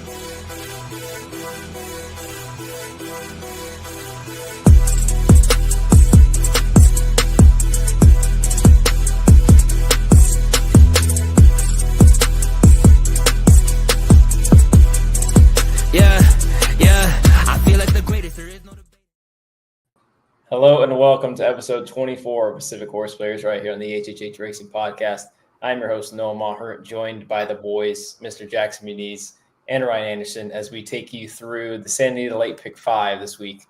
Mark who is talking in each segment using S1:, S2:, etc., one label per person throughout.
S1: Hello and welcome to episode 24 of Pacific Horseplayers right here on the HHH Racing Podcast. I'm your host, Noah Meagher, joined by the boys, Mr. Jackson Muniz and Ryan Anderson, as we take you through the Santa Anita Late Pick 5 this week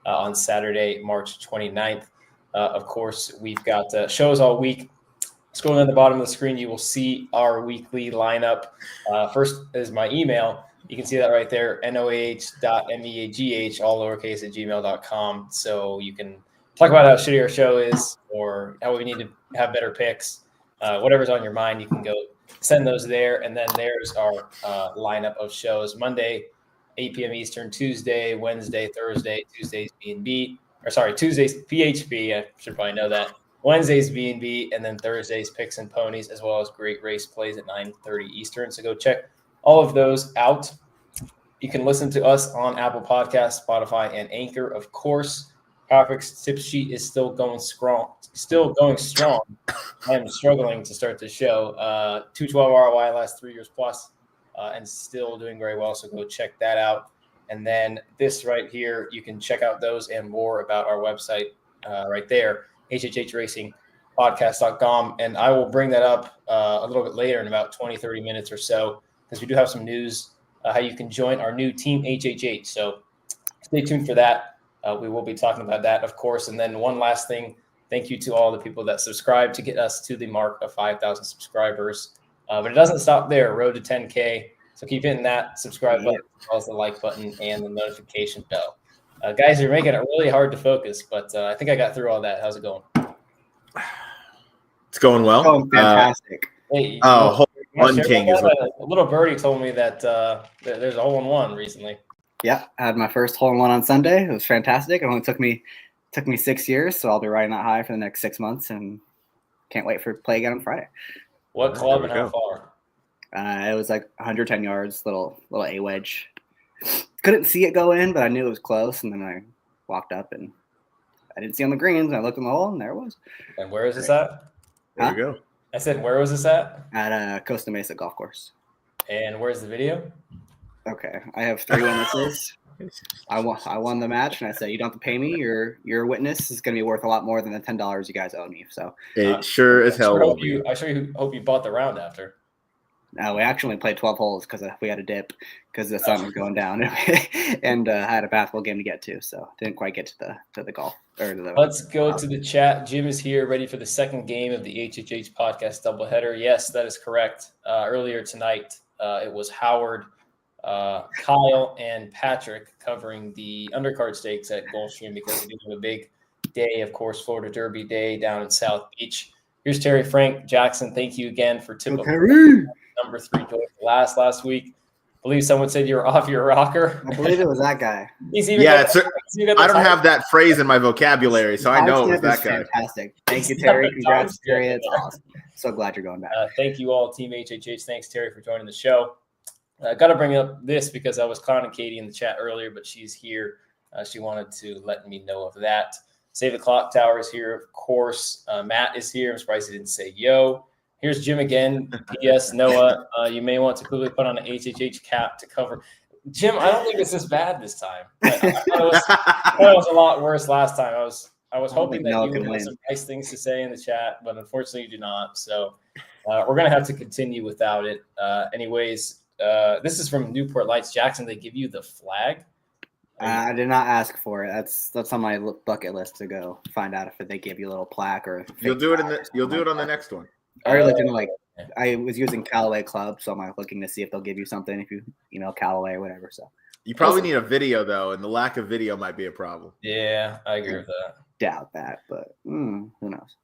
S1: on Saturday, March 29th. Of course, we've got shows all week. Scrolling at the bottom of the screen, you will see our weekly lineup. First is my email. You can see that right there, noah.meagh, all lowercase, at gmail.com. So you can talk about how shitty our show is or how we need to have better picks. Whatever's on your mind, you can go send those there. And then there's our lineup of shows. Monday, 8 p.m. Eastern, Tuesday, Wednesday, Thursday, Tuesdays B&B. Or sorry, Tuesdays PHP. I should probably know that. Wednesdays B&B, and then Thursdays Picks and Ponies, as well as great race plays at 9:30 Eastern. So go check all of those out. You can listen to us on Apple Podcasts, Spotify, and Anchor. Of course, Patrick's tip sheet is still going strong. I am struggling to start the show. 212 ROI last 3 years plus, and still doing very well. So go check that out. And then this right here, you can check out those and more about our website right there, HHH Racing Podcast.com. And I will bring that up a little bit later in about 20, 30 minutes or so, because we do have some news how you can join our new Team HHH. So stay tuned for that. We will be talking about that, of course. And then one last thing, thank you to all the people that subscribe to get us to the mark of 5,000 subscribers. But it doesn't stop there, road to 10K. So keep hitting that subscribe button, as well as the like button and the notification bell. Guys, you're making it really hard to focus, but I think I got through all that. How's it going?
S2: It's going well.
S3: Oh, fantastic.
S1: Hey,
S2: One king is
S1: a little birdie told me that there's a hole-in-one recently.
S3: Yeah, I had my first hole-in-one on Sunday. It was fantastic. It only took me 6 years, so I'll be riding that high for the next 6 months, and can't wait for play again on Friday.
S1: What club and how far?
S3: It was like 110 yards, little A wedge. Couldn't see it go in, but I knew it was close, and then I walked up and I didn't see on the greens. And I looked in the hole, and there it was.
S1: And where is this at?
S2: There you go.
S1: I said, where was this at?
S3: At Costa Mesa Golf Course.
S1: And where's the video?
S3: Okay, I have 3 witnesses. I won the match, and I said, you don't have to pay me. Your witness is going to be worth a lot more than the $10 you guys owe me. So
S2: it sure as hell will be.
S1: I sure hope you bought the round after.
S3: No, we actually played 12 holes because we had a dip because the sun was going down, and I had a basketball game to get to, so didn't quite get to the golf.
S1: Let's go to the chat. Jim is here, ready for the second game of the HHH podcast doubleheader. Yes, that is correct. Earlier tonight, it was Howard, Kyle, and Patrick covering the undercard stakes at Gulfstream because we have a big day, of course, Florida Derby Day down in South Beach. Here's Terry Frank Jackson. Thank you again for tip of number 3 joining last week. I believe someone said you were off your rocker.
S3: I believe it was that guy.
S2: I don't have that phrase in my vocabulary, so I know it was that guy.
S3: Fantastic. Thank you, Terry. Congrats, Terry. It's awesome. So glad you're going back.
S1: Thank you all, Team HHH. Thanks, Terry, for joining the show. I got to bring up this because I was clowning Katie in the chat earlier, but she's here. She wanted to let me know of that. Save the Clock Tower is here, of course. Matt is here. I'm surprised he didn't say yo. Here's Jim again. P.S. Noah, you may want to quickly put on an HHH cap to cover. Jim, I don't think it's this bad this time. I thought it was a lot worse last time. I was hoping that you would have some nice things to say in the chat, but unfortunately you do not. So we're going to have to continue without it. Anyways, this is from Newport Lights. Jackson, they give you the flag?
S3: I did not ask for it. That's on my bucket list to go find out if they give you a little plaque or.
S2: You'll do it on the next one.
S3: I was using Callaway Club, so I'm looking to see if they'll give you something if you email Callaway or whatever. So
S2: you probably need a video though, and the lack of video might be a problem.
S1: Yeah, I agree with that.
S3: Doubt that, but who knows?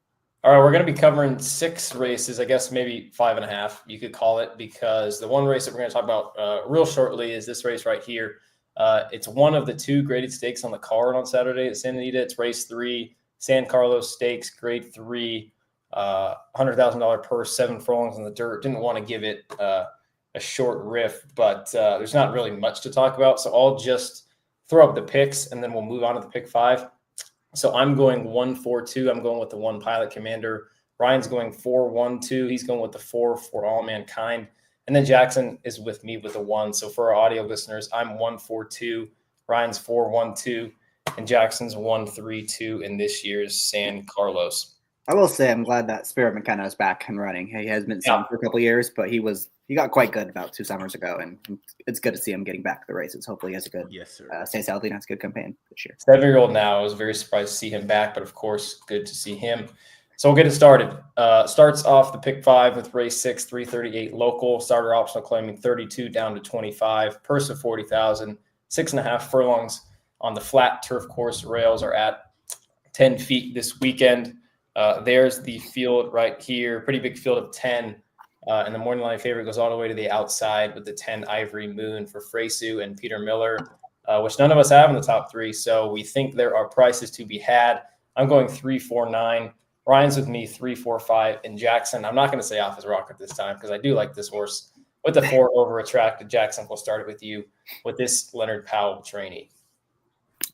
S1: All right, we're going to be covering 6 races, I guess maybe 5.5, you could call it, because the one race that we're going to talk about real shortly is this race right here. It's one of the 2 graded stakes on the card on Saturday at Santa Anita. It's race 3, San Carlos Stakes, grade 3, $100,000 purse, 7 furlongs in the dirt. Didn't want to give it a short riff, but there's not really much to talk about. So I'll just throw up the picks and then we'll move on to the pick 5. So I'm going 1-4-2. I'm going with the 1 Pilot Commander. Ryan's going 4-1-2. He's going with the 4 For All Mankind. And then Jackson is with me with the 1. So for our audio listeners, I'm 1-4-2. Ryan's 4-1-2. And Jackson's 1-3-2 in this year's San Carlos.
S3: I will say I'm glad that Spirit McKenna is back and running. He has been selling for a couple of years, but he got quite good about 2 summers ago, and it's good to see him getting back to the races. Hopefully he has a good stays healthy and has a good campaign this year.
S1: 7-year-old now. I was very surprised to see him back, but of course, good to see him. So we'll get it started. Starts off the pick 5 with race 6, 338 local. Starter optional claiming 32 down to 25. Purse of 40,000. 6.5 furlongs on the flat turf course. Rails are at 10 feet this weekend. There's the field right here. Pretty big field of 10. And the morning line favorite goes all the way to the outside with the 10 Ivory Moon for Fresu and Peter Miller, which none of us have in the top 3. So we think there are prices to be had. I'm going 3-4-9. Ryan's with me 3-4-5. And Jackson, I'm not going to say off his rocker this time because I do like this horse with the 4 over attracted. Jackson, we'll start it with you with this Leonard Powell trainee.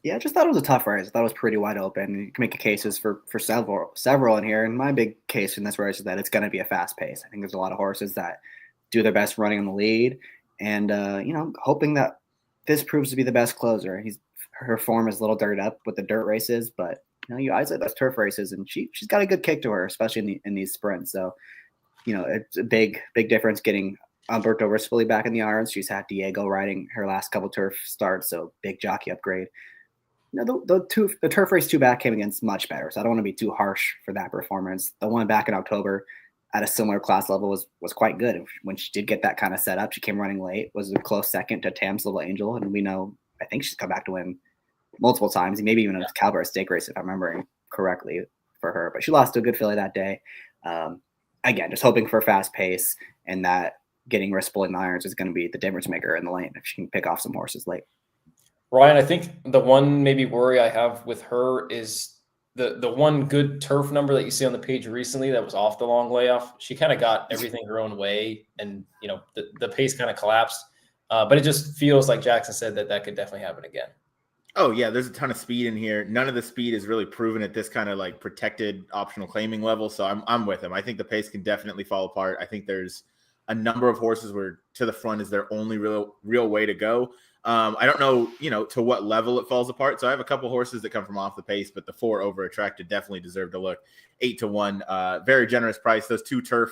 S3: Yeah, I just thought it was a tough race. I thought it was pretty wide open. You can make a cases for several in here. And my big case in this race is that it's going to be a fast pace. I think there's a lot of horses that do their best running in the lead. And, hoping that this proves to be the best closer. Her form is a little dirted up with the dirt races, but, you isolate those turf races, and she's got a good kick to her, especially in these sprints. So, it's a big difference getting Alberto Rispoli back in the irons. She's had Diego riding her last couple turf starts, so big jockey upgrade. The turf race 2 back came against much better, so I don't want to be too harsh for that performance. The one back in October at a similar class level was quite good. When she did get that kind of set up, she came running late, was a close second to Tam's Little Angel, and I think she's come back to win multiple times, maybe even a Calvert stake race if I'm remembering correctly for her. But she lost to a good filly that day. Again, just hoping for a fast pace, and that getting Rispoli in the irons is going to be the difference maker in the lane if she can pick off some horses late.
S1: Ryan, I think the one maybe worry I have with her is the one good turf number that you see on the page recently that was off the long layoff. She kind of got everything her own way, and the pace kind of collapsed. But it just feels like Jackson said that could definitely happen again.
S2: Oh yeah, there's a ton of speed in here. None of the speed is really proven at this kind of like protected optional claiming level. So I'm with him. I think the pace can definitely fall apart. I think there's a number of horses where to the front is their only real way to go. I don't know, to what level it falls apart. So I have a couple horses that come from off the pace, but the 4 over attracted definitely deserve to look. 8-1, very generous price. Those 2 turf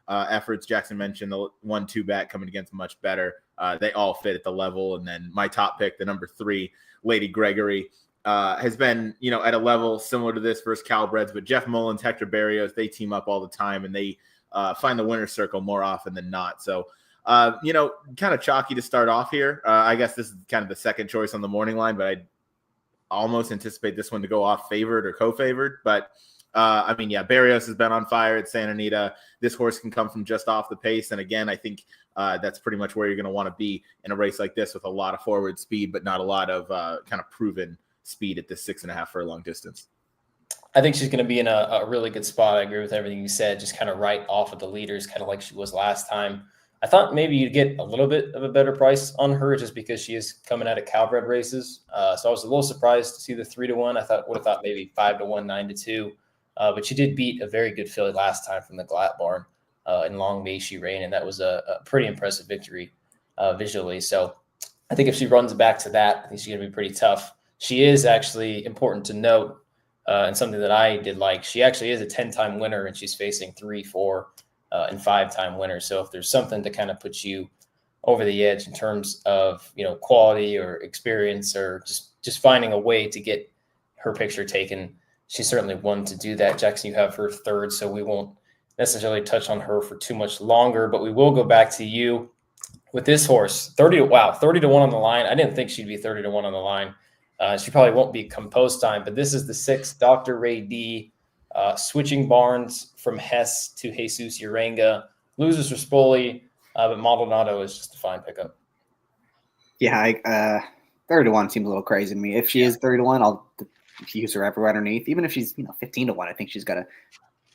S2: efforts Jackson mentioned, the 1-2 back coming against much better. They all fit at the level. And then my top pick, the number 3, Lady Gregory, has been, at a level similar to this versus Calbreds, but Jeff Mullins, Hector Berrios, they team up all the time, and they find the winner's circle more often than not. So, kind of chalky to start off here. I guess this is kind of the second choice on the morning line, but I almost anticipate this one to go off favored or co-favored. But, Berrios has been on fire at Santa Anita. This horse can come from just off the pace. And again, I think that's pretty much where you're going to want to be in a race like this with a lot of forward speed, but not a lot of kind of proven speed at this 6.5 furlong distance.
S1: I think she's going to be in a really good spot. I agree with everything you said, just kind of right off of the leaders, kind of like she was last time. I thought maybe you'd get a little bit of a better price on her just because she is coming out of Calbred races. So I was a little surprised to see the 3-1. I would have thought maybe 5-1, 9-2. But she did beat a very good filly last time from the Glatt Barn in Long May She Reign, and that was a pretty impressive victory visually. So I think if she runs back to that, I think she's going to be pretty tough. She is actually important to note, and something that I did like. She actually is a 10-time winner, and she's facing 3, 4, and 5-time winners. So if there's something to kind of put you over the edge in terms of quality or experience or just finding a way to get her picture taken, she's certainly one to do that. Jackson, you have her third, so we won't necessarily touch on her for too much longer, but we will go back to you with this horse. 30-1 on the line. I didn't think she'd be 30-1 on the line. She probably won't be compost time, but this is the 6th, Dr. Ray D, switching barns from Hess to Jesus Uranga. Loses Rispoli, but Maldonado is just a fine pickup.
S3: Yeah, 30-1 seems a little crazy to me. If she is 30-1, I'll use her everywhere underneath. Even if she's 15-1, I think she's got a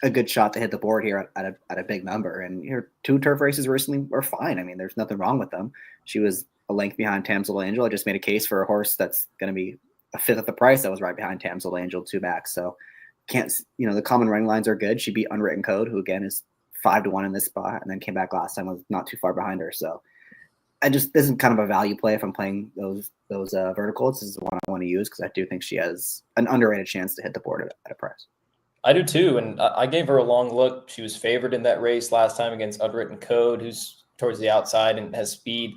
S3: a good shot to hit the board here at a big number. And her 2 turf races recently were fine. I mean, there's nothing wrong with them. She was a length behind Tam's Little Angel. I just made a case for a horse that's going to be a fifth of the price that was right behind Tam's Little Angel 2 backs. So the common running lines are good. She beat Unwritten Code, who again is 5-1 in this spot, and then came back last time, was not too far behind her. So this is kind of a value play if I'm playing those verticals. This is the one I want to use because I do think she has an underrated chance to hit the board at a price.
S1: I do too, and I gave her a long look. She was favored in that race last time against Unwritten Code, who's towards the outside and has speed.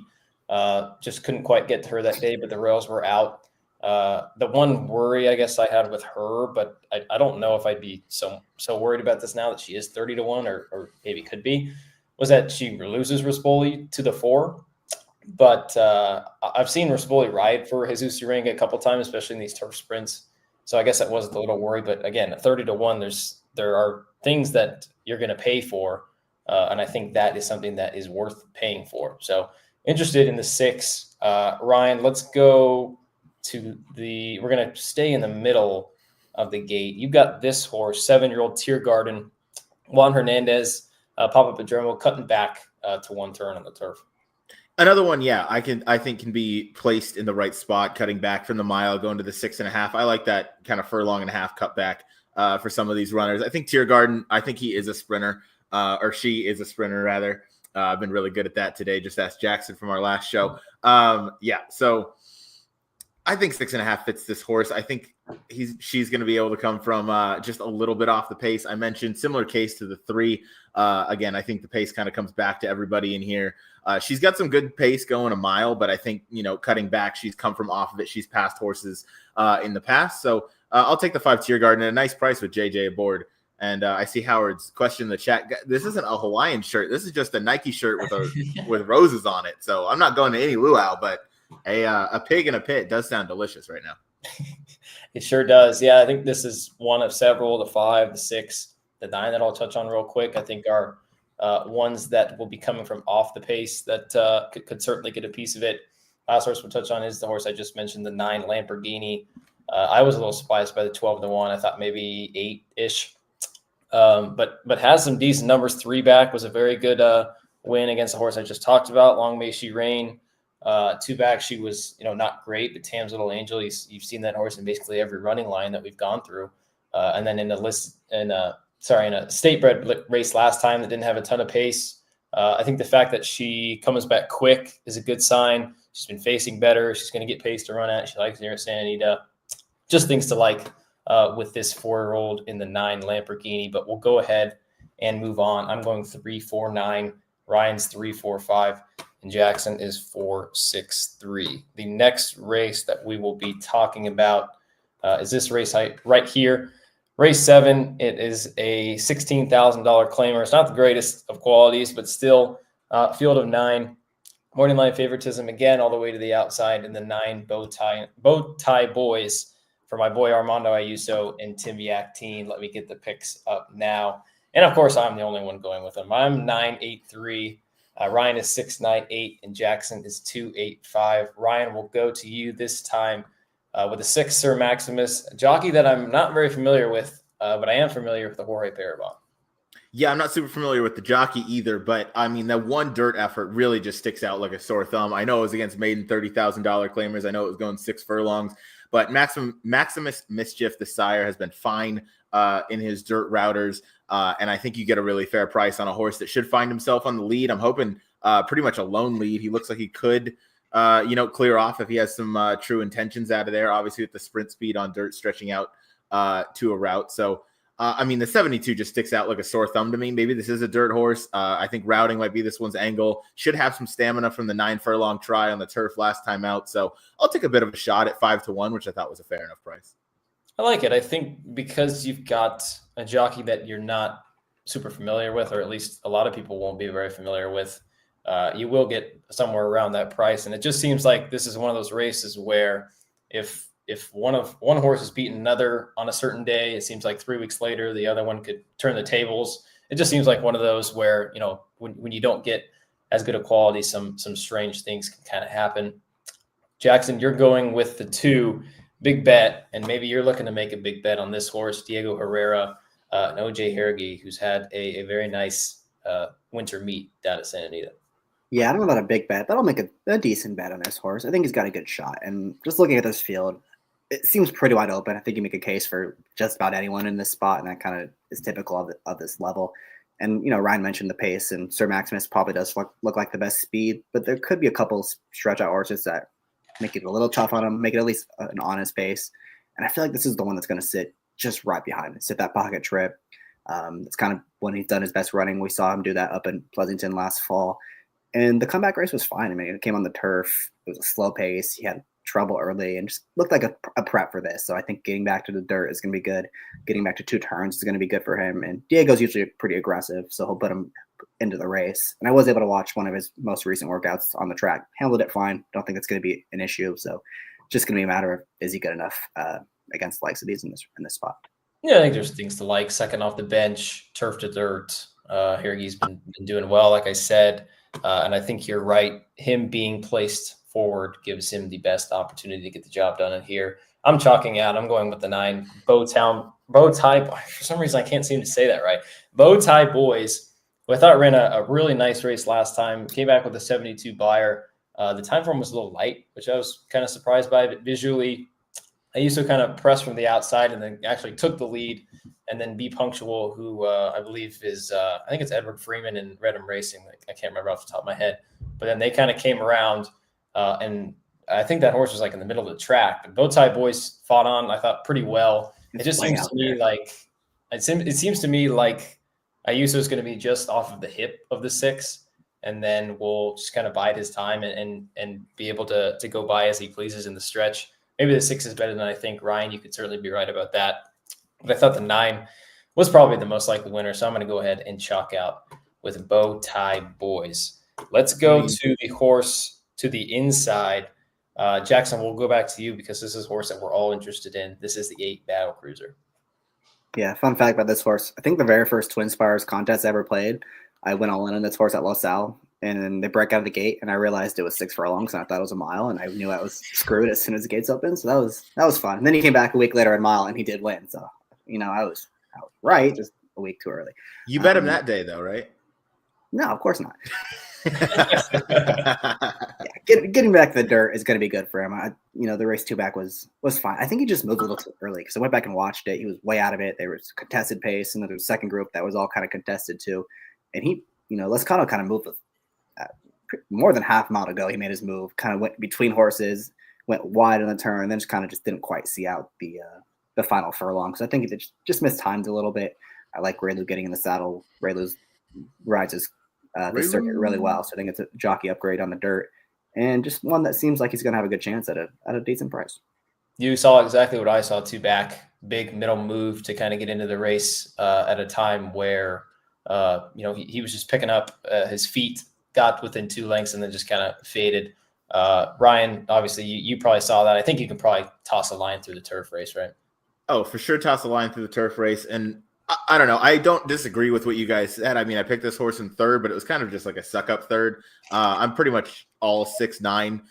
S1: Just couldn't quite get to her that day, but the rails were out. The one worry I guess I had with her, but I don't know if I'd be so worried about this now that she is 30-1 or maybe could be, was that she loses Rispoli to the 4. But I've seen Rispoli ride for Jesus Uringa a couple times, especially in these turf sprints. So I guess that wasn't a little worry. But again, at 30-1, there are things that you're going to pay for. And I think that is something that is worth paying for. So interested in the 6. Ryan, let's go to we're going to stay in the middle of the gate. You've got this horse, 7-year-old Tiergarten, Juan Hernandez, Papa Padromo, cutting back to 1 turn on the turf.
S2: Another one, yeah, I think can be placed in the right spot, cutting back from the mile, going to the 6.5. I like that kind of furlong and a half cut back for some of these runners. I think Tiergarten, I think he is a sprinter, or she is a sprinter rather. I've been really good at that today. Just ask Jackson from our last show. So I think 6.5 fits this horse. I think she's going to be able to come from just a little bit off the pace. I mentioned similar case to the 3. Again, I think the pace kind of comes back to everybody in here. She's got some good pace going a mile, but I think, cutting back, she's come from off of it. She's passed horses in the past. So I'll take the 5 Tiergarten at a nice price with JJ aboard. And I see Howard's question in the chat. This isn't a Hawaiian shirt. This is just a Nike shirt with roses on it. So I'm not going to any luau, but a pig in a pit does sound delicious right now.
S1: It sure does. Yeah, I think this is one of several, the 5, the 6, the 9 that I'll touch on real quick. I think are ones that will be coming from off the pace that could certainly get a piece of it. Last horse we'll touch on is the horse I just mentioned, the 9 Lamborghini. I was a little surprised by the 12-1. I thought maybe 8-ish, but has some decent numbers. 3 back was a very good win against the horse I just talked about. Long May She Reign. 2 back, she was, not great, but Tam's Little Angel, you've seen that horse in basically every running line that we've gone through. And then in a state bred race last time that didn't have a ton of pace. I think the fact that she comes back quick is a good sign. She's been facing better. She's going to get pace to run at. She likes near Santa Anita. Just things to like with this 4-year-old in the 9 Lamborghini, but we'll go ahead and move on. I'm going 3, 4, 9. Ryan's 3, 4, 5. And Jackson is 4, 6, 3. The next race that we will be talking about is this race right here. Race 7, it is a $16,000 claimer. It's not the greatest of qualities, but still field of 9. Morning line favoritism, again, all the way to the outside in the 9 bow tie boys for my boy Armando Ayuso and Tim Yakteen. Let me get the picks up now. And, of course, I'm the only one going with them. I'm 9-8-3. Ryan is 6-9-8, and Jackson is 2-8-5. Ryan, will go to you this time with a 6 Sir Maximus, a jockey that I'm not very familiar with, but I am familiar with the Jorge Parabon.
S2: Yeah, I'm not super familiar with the jockey either, but I mean, that one dirt effort really just sticks out like a sore thumb. I know it was against maiden $30,000 claimers. I know it was going 6 furlongs, but Maximus Mischief, the sire, has been fine in his dirt routers. And I think you get a really fair price on a horse that should find himself on the lead. I'm hoping pretty much a lone lead. He looks like he could, clear off if he has some true intentions out of there, obviously with the sprint speed on dirt stretching out to a route. So, the 72 just sticks out like a sore thumb to me. Maybe this is a dirt horse. I think routing might be this one's angle. Should have some stamina from the 9 furlong try on the turf last time out. So I'll take a bit of a shot at 5-1, which I thought was a fair enough price.
S1: I like it. I think because you've got a jockey that you're not super familiar with, or at least a lot of people won't be very familiar with, you will get somewhere around that price. And it just seems like this is one of those races where if one horse is beating another on a certain day, it seems like 3 weeks later, the other one could turn the tables. It just seems like one of those where, when you don't get as good a quality, some strange things can kind of happen. Jackson, you're going with the 2 big bet, and maybe you're looking to make a big bet on this horse, Diego Herrera. and OJ Harrigy, who's had a very nice winter meet down at Santa Anita.
S3: Yeah, I don't know about a big bet, but I'll make a decent bet on this horse. I think he's got a good shot. And just looking at this field, it seems pretty wide open. I think you make a case for just about anyone in this spot, and that kind of is typical of this level. And, Ryan mentioned the pace, and Sir Maximus probably does look like the best speed, but there could be a couple stretch-out horses that make it a little tough on him, make it at least an honest pace. And I feel like this is the one that's going to sit just right behind it, sit that pocket trip. It's kind of when he's done his best running. We saw him do that up in Pleasanton last fall. And the comeback race was fine. I mean, it came on the turf. It was a slow pace. He had trouble early and just looked like a prep for this. So I think getting back to the dirt is going to be good. Getting back to 2 turns is going to be good for him. And Diego's usually pretty aggressive, so he'll put him into the race. And I was able to watch one of his most recent workouts on the track. Handled it fine. Don't think it's going to be an issue. So just going to be a matter of, is he good enough against the likes of these in this spot?
S1: Yeah, I think there's things to like. Second off the bench, turf to dirt. Harrigy's been doing well, like I said. And I think you're right. Him being placed forward gives him the best opportunity to get the job done in here. I'm chalking out. I'm going with the 9 Bow Tie. For some reason, I can't seem to say that right. Bow Tie Boys, who I thought ran a really nice race last time, came back with a 72 buyer. The time form was a little light, which I was kind of surprised by. But visually, I used to kind of press from the outside and then actually took the lead. And then Be Punctual, who I believe is, I think it's Edward Freeman and Redham Racing. I can't remember off the top of my head. But then they kind of came around, and I think that horse was like in the middle of the track. But Bow Tie Boys fought on, I thought, pretty well. It just seems to me like it seems to me like Ayuso is going to be just off of the hip of the 6, and then we'll just kind of bide his time and be able to go by as he pleases in the stretch. Maybe the 6 is better than I think. Ryan, you could certainly be right about that. But I thought the 9 was probably the most likely winner, so I'm going to go ahead and chalk out with Bow Tie Boys. Let's go to the horse to the inside. Jackson, we'll go back to you because this is a horse that we're all interested in. This is the 8 Battle Cruiser.
S3: Yeah, fun fact about this horse. I think the very first Twin Spires contest I ever played, I went all in on this horse at Los Al, and then they break out of the gate, and I realized it was 6 furlongs, and I thought it was a mile, and I knew I was screwed as soon as the gates opened. So that was fun. And then he came back a week later at mile, and he did win. So I was right, just a week too early.
S2: You bet him that day, though, right?
S3: No, of course not. Getting back to the dirt is going to be good for him. The race 2 back was fine. I think he just moved a little too early because I went back and watched it. He was way out of it. There was contested pace, and then there was a second group that was all kind of contested too. And he, Lescano kind of moved with more than half a mile to go. He made his move, kind of went between horses, went wide on the turn, and then just didn't quite see out the final furlong. So I think it just mistimed a little bit. I like Raylu getting in the saddle. Raylu rides his this circuit really well. So I think it's a jockey upgrade on the dirt, and just one that seems like he's going to have a good chance at a decent price.
S1: You saw exactly what I saw. 2 back, big middle move to kind of get into the race at a time where he was just picking up his feet, got within 2 lengths, and then just kind of faded. Ryan, obviously, you probably saw that. I think you can probably toss a line through the turf race, right?
S2: Oh, for sure, toss a line through the turf race. And I don't know. I don't disagree with what you guys said. I mean, I picked this horse in 3rd, but it was kind of just like a suck-up 3rd. I'm pretty much all 6-9.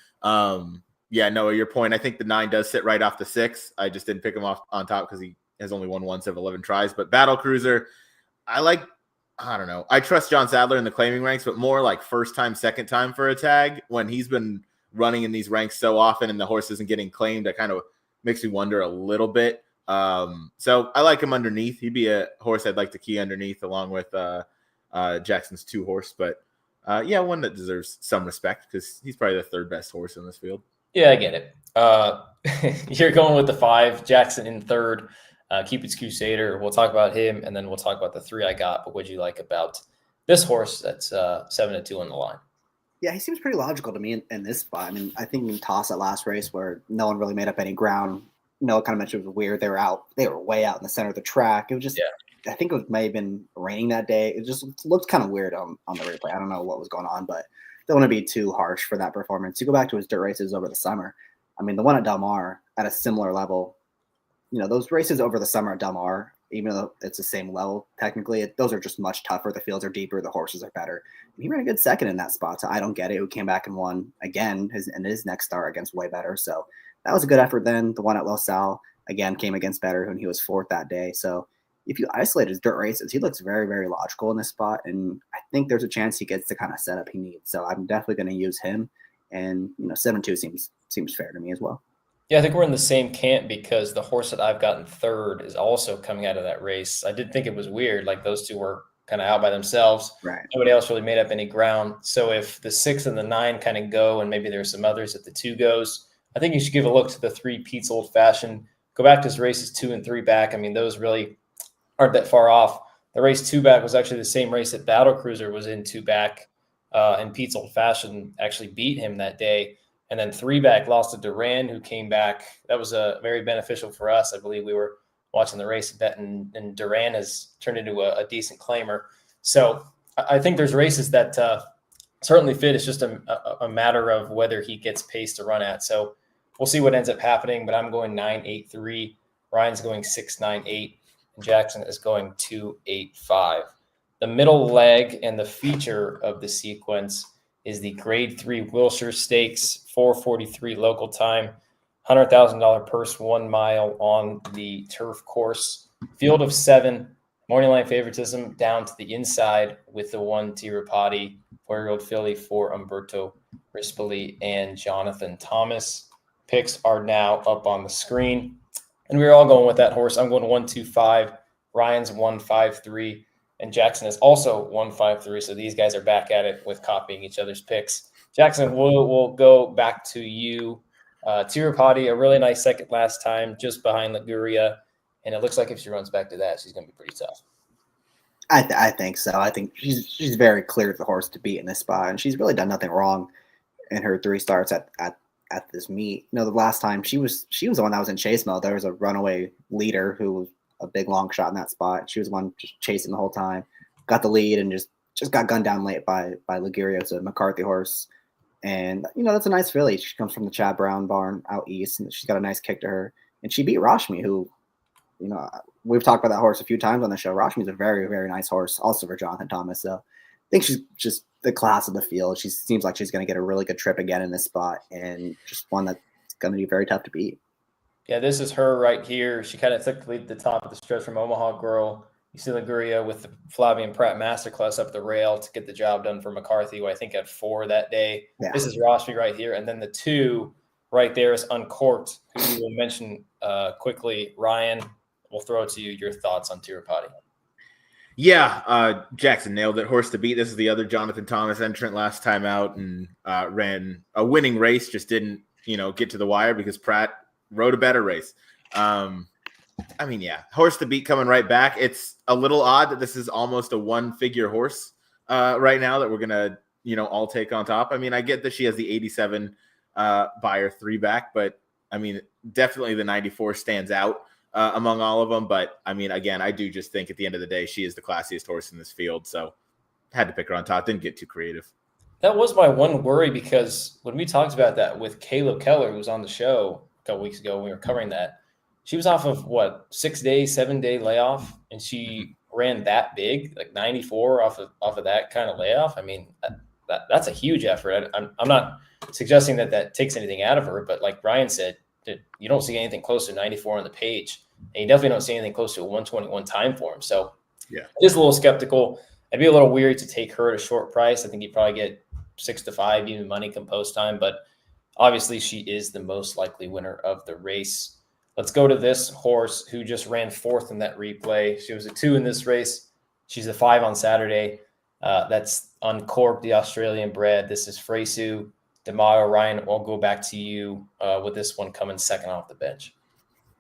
S2: Yeah, Noah, your point. I think the 9 does sit right off the 6. I just didn't pick him off on top because he has only won once of 11 tries. But Battle Cruiser, I don't know. I trust John Sadler in the claiming ranks, but more like first time, second time for a tag. When he's been running in these ranks so often and the horse isn't getting claimed, that kind of makes me wonder a little bit. So I like him underneath. He'd be a horse I'd like to key underneath along with Jackson's 2 horse. But one that deserves some respect because he's probably the 3rd best horse in this field.
S1: Yeah, I get it. You're going with the 5, Jackson in 3rd. Cupid's Crusader. We'll talk about him, and then we'll talk about the 3 I got. But what'd you like about this horse that's 7-2 on the line?
S3: Yeah, he seems pretty logical to me in this spot. I mean, I think you can toss that last race where no one really made up any ground. Noah kind of mentioned it was weird. They were way out in the center of the track. It was just, I think it may have been raining that day. It just looked kind of weird on the replay. I don't know what was going on, but don't want to be too harsh for that performance. You go back to his dirt races over the summer. I mean, the one at Del Mar at a similar level, those races over the summer at Del Mar, even though it's the same level, technically, those are just much tougher. The fields are deeper. The horses are better. And he ran a good second in that spot. So I don't get it. Who came back and won again his next start against way better. So that was a good effort then. The one at Los Al, again, came against better, and he was 4th that day. So if you isolate his dirt races, he looks very, very logical in this spot. And I think there's a chance he gets the kind of setup he needs. So I'm definitely going to use him. And, 7-2 seems fair to me as well.
S1: Yeah, I think we're in the same camp because the horse that I've gotten third is also coming out of that race. I did think it was weird. Like those two were kind of out by themselves.
S3: Right.
S1: Nobody else really made up any ground. So if the 6 and the 9 kind of go, and maybe there's some others if the 2 goes, I think you should give a look to the 3 Pete's Old Fashioned. Go back to his races 2 and 3 back. I mean, those really aren't that far off. The race 2 back was actually the same race that Battle Cruiser was in 2 back, and Pete's Old Fashioned actually beat him that day. And then 3 back lost to Duran, who came back. That was very beneficial for us. I believe we were watching the race bet, and Duran has turned into a decent claimer. So I think there's races that certainly fit. It's just a matter of whether he gets pace to run at. So we'll see what ends up happening, but I'm going 9-8-3. Ryan's going 6-9-8, and Jackson is going 2-8-5. The middle leg and the feature of the sequence is the Grade 3 Wilshire Stakes, 4:43 local time, $100,000 purse, 1 mile on the turf course. Field of 7, morning line favoritism down to the inside with the 1 Tirapati, 4-year-old filly for Umberto Rispoli and Jonathan Thomas. Picks are now up on the screen, and we're all going with that horse. I'm going 1-2-5. Ryan's 1-5-3. And Jackson is also 1-5-3. So these guys are back at it with copying each other's picks. Jackson, we'll go back to you. Tirapati, a really nice second last time, just behind Liguria. And it looks like if she runs back to that, she's going to be pretty tough.
S3: I think so. I think she's very clear the horse to beat in this spot. And she's really done nothing wrong in her 3 starts at this meet. The last time she was the one that was in chase mode. There was a runaway leader who was a big long shot in that spot. She was the one just chasing the whole time, got the lead, and just got gunned down late by Liguria. It's a McCarthy horse. And, that's a nice filly. She comes from the Chad Brown barn out east, and she's got a nice kick to her. And she beat Rashmi, who, we've talked about that horse a few times on the show. Rashmi's a very, very nice horse, also for Jonathan Thomas. So I think she's just the class of the field. She seems like she's going to get a really good trip again in this spot, and just one that's going to be very tough to beat.
S1: Yeah, this is her right here. She kind of took the lead at the top of the stretch from Omaha Girl. You see Liguria with the Flavian Pratt Masterclass up the rail to get the job done for McCarthy, who I think had 4 that day. Yeah. This is Rashmi right here. And then the 2 right there is Uncorked, who we will mention quickly. Ryan, we'll throw it to you. Your thoughts on Tirapati.
S2: Yeah, Jackson nailed it. Horse to beat. This is the other Jonathan Thomas entrant last time out and ran a winning race, just didn't, get to the wire because Pratt rode a better race. Horse to beat coming right back. It's a little odd that this is almost a 1-figure horse right now that we're going to, all take on top. I get that she has the 87 buyer 3 back, but definitely the 94 stands out among all of them. But again, I do just think at the end of the day, she is the classiest horse in this field. So had to pick her on top. Didn't get too creative.
S1: That was my one worry because when we talked about that with Caleb Keller, who was on the show a couple weeks ago when we were covering that, she was off of 6-day, 7-day layoff, and she ran that big, like 94 off of that kind of layoff. That's a huge effort. I'm not suggesting that takes anything out of her, but like Ryan said, you don't see anything close to 94 on the page, and you definitely don't see anything close to a 121 time for him. So yeah, just a little skeptical. I'd be a little weary to take her at a short price. I think you'd probably get 6-5 even money come post time, but obviously she is the most likely winner of the race. Let's go to this horse who just ran 4th in that replay. She was a 2 in this race. She's a 5 on Saturday. That's Uncorked, the Australian bred. This is Fresu D'Amato. Ryan, I'll go back to you with this one coming second off the bench.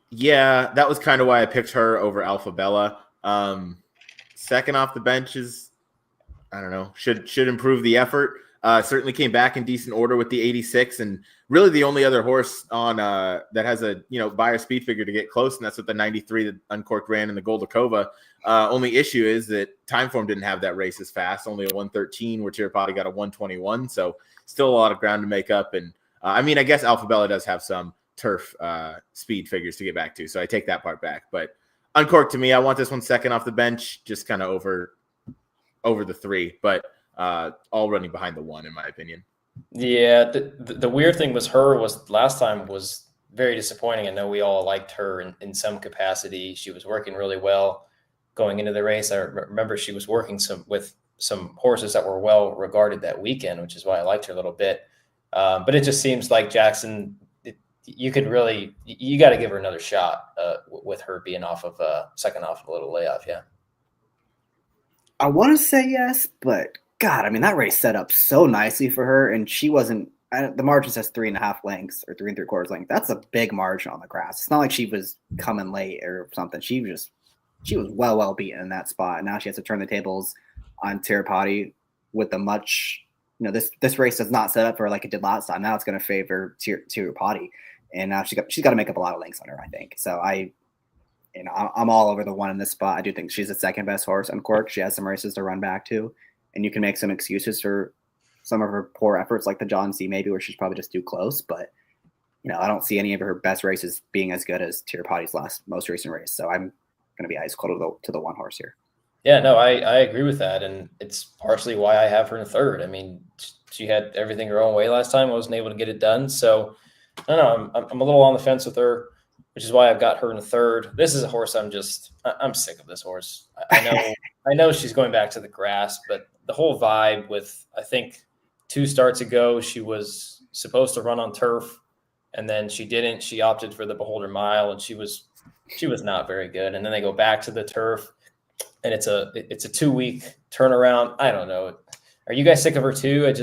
S2: Yeah, that was kind of why I picked her over Alpha Bella. Second off the bench is, I don't know, should improve the effort. Certainly came back in decent order with the 86, and really the only other horse on that has a buyer speed figure to get close, and that's with the 93 that Uncorked ran in the Goldacova. Only issue is that Timeform didn't have that race as fast, only a 113, where Tirapati got a 121, so still a lot of ground to make up. And I guess Alpha Bella does have some turf speed figures to get back to, so I take that part back. But Uncorked to me, I want this one second off the bench, just kind of over the 3, but all running behind the 1 in my opinion.
S1: Yeah, the weird thing was last time was very disappointing. I know we all liked her in some capacity. She was working really well. going into the race. I remember she was working with some horses that were well regarded that weekend, which is why I liked her a little bit. But it just seems like Jackson, you got to give her another shot with her being second off a little layoff. Yeah.
S3: I want to say yes, but God, I mean, that race set up so nicely for her, and she wasn't. The margin says 3.5 lengths or 3 3/4 lengths. That's a big margin on the grass. It's not like she was coming late or something. She was well beaten in that spot. And now she has to turn the tables on Tirapati with a much. This race does not set up for like it did last time. Now it's going to favor Tirapati, and now she's got to make up a lot of lengths on her, I think. So I'm all over the one in this spot. I do think she's the second best horse on Cork. She has some races to run back to, and you can make some excuses for some of her poor efforts, like the John C. maybe, where she's probably just too close. But I don't see any of her best races being as good as Tirapati's most recent race. So I'm going to be ice cold to the one horse here.
S1: Yeah, no, I agree with that, and it's partially why I have her in third. I mean, she had everything her own way last time. I wasn't able to get it done, so I don't know. I'm a little on the fence with her, which is why I've got her in third. This is a horse I'm sick of this horse. I know she's going back to the grass, but the whole vibe with, I think 2 starts ago, she was supposed to run on turf, and then she didn't. She opted for the Beholder Mile, and she was not very good. And then they go back to the turf, and it's a 2-week turnaround. I don't know. Are you guys sick of her too? I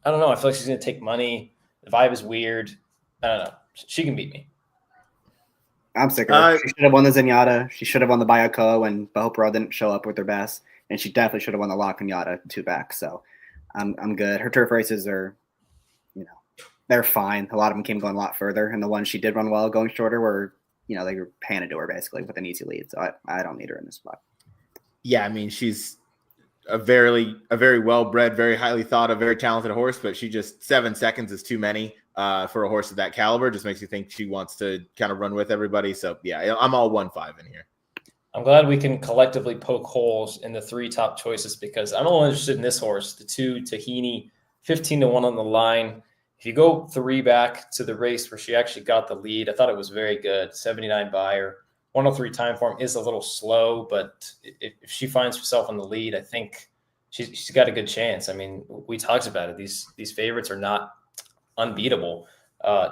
S1: don't know. I feel like she's going to take money. The vibe is weird. I don't know. She can beat me.
S3: I'm sick of her. She should have won the Zenyatta. She should have won the Bayakoa when Bahopro didn't show up with her best. And she definitely should have won the La Cunada 2 back. So I'm good. Her turf races are, they're fine. A lot of them came going a lot further. And the ones she did run well going shorter were, they were paying to her basically with an easy lead. So I don't need her in this spot.
S2: Yeah, I mean, she's a very well-bred, very highly thought of, very talented horse, but she just 7 seconds is too many for a horse of that caliber. Just makes you think she wants to kind of run with everybody. So yeah, I'm all 1-5 in here.
S1: I'm glad we can collectively poke holes in the 3 top choices, because I'm only interested in this horse, the 2 Tahini, 15-1 on the line. If you go 3 back to the race where she actually got the lead, I thought it was very good. 79 Buyer, 103 time form is a little slow, but if she finds herself on the lead, I think she's got a good chance. I mean, we talked about it. These favorites are not unbeatable.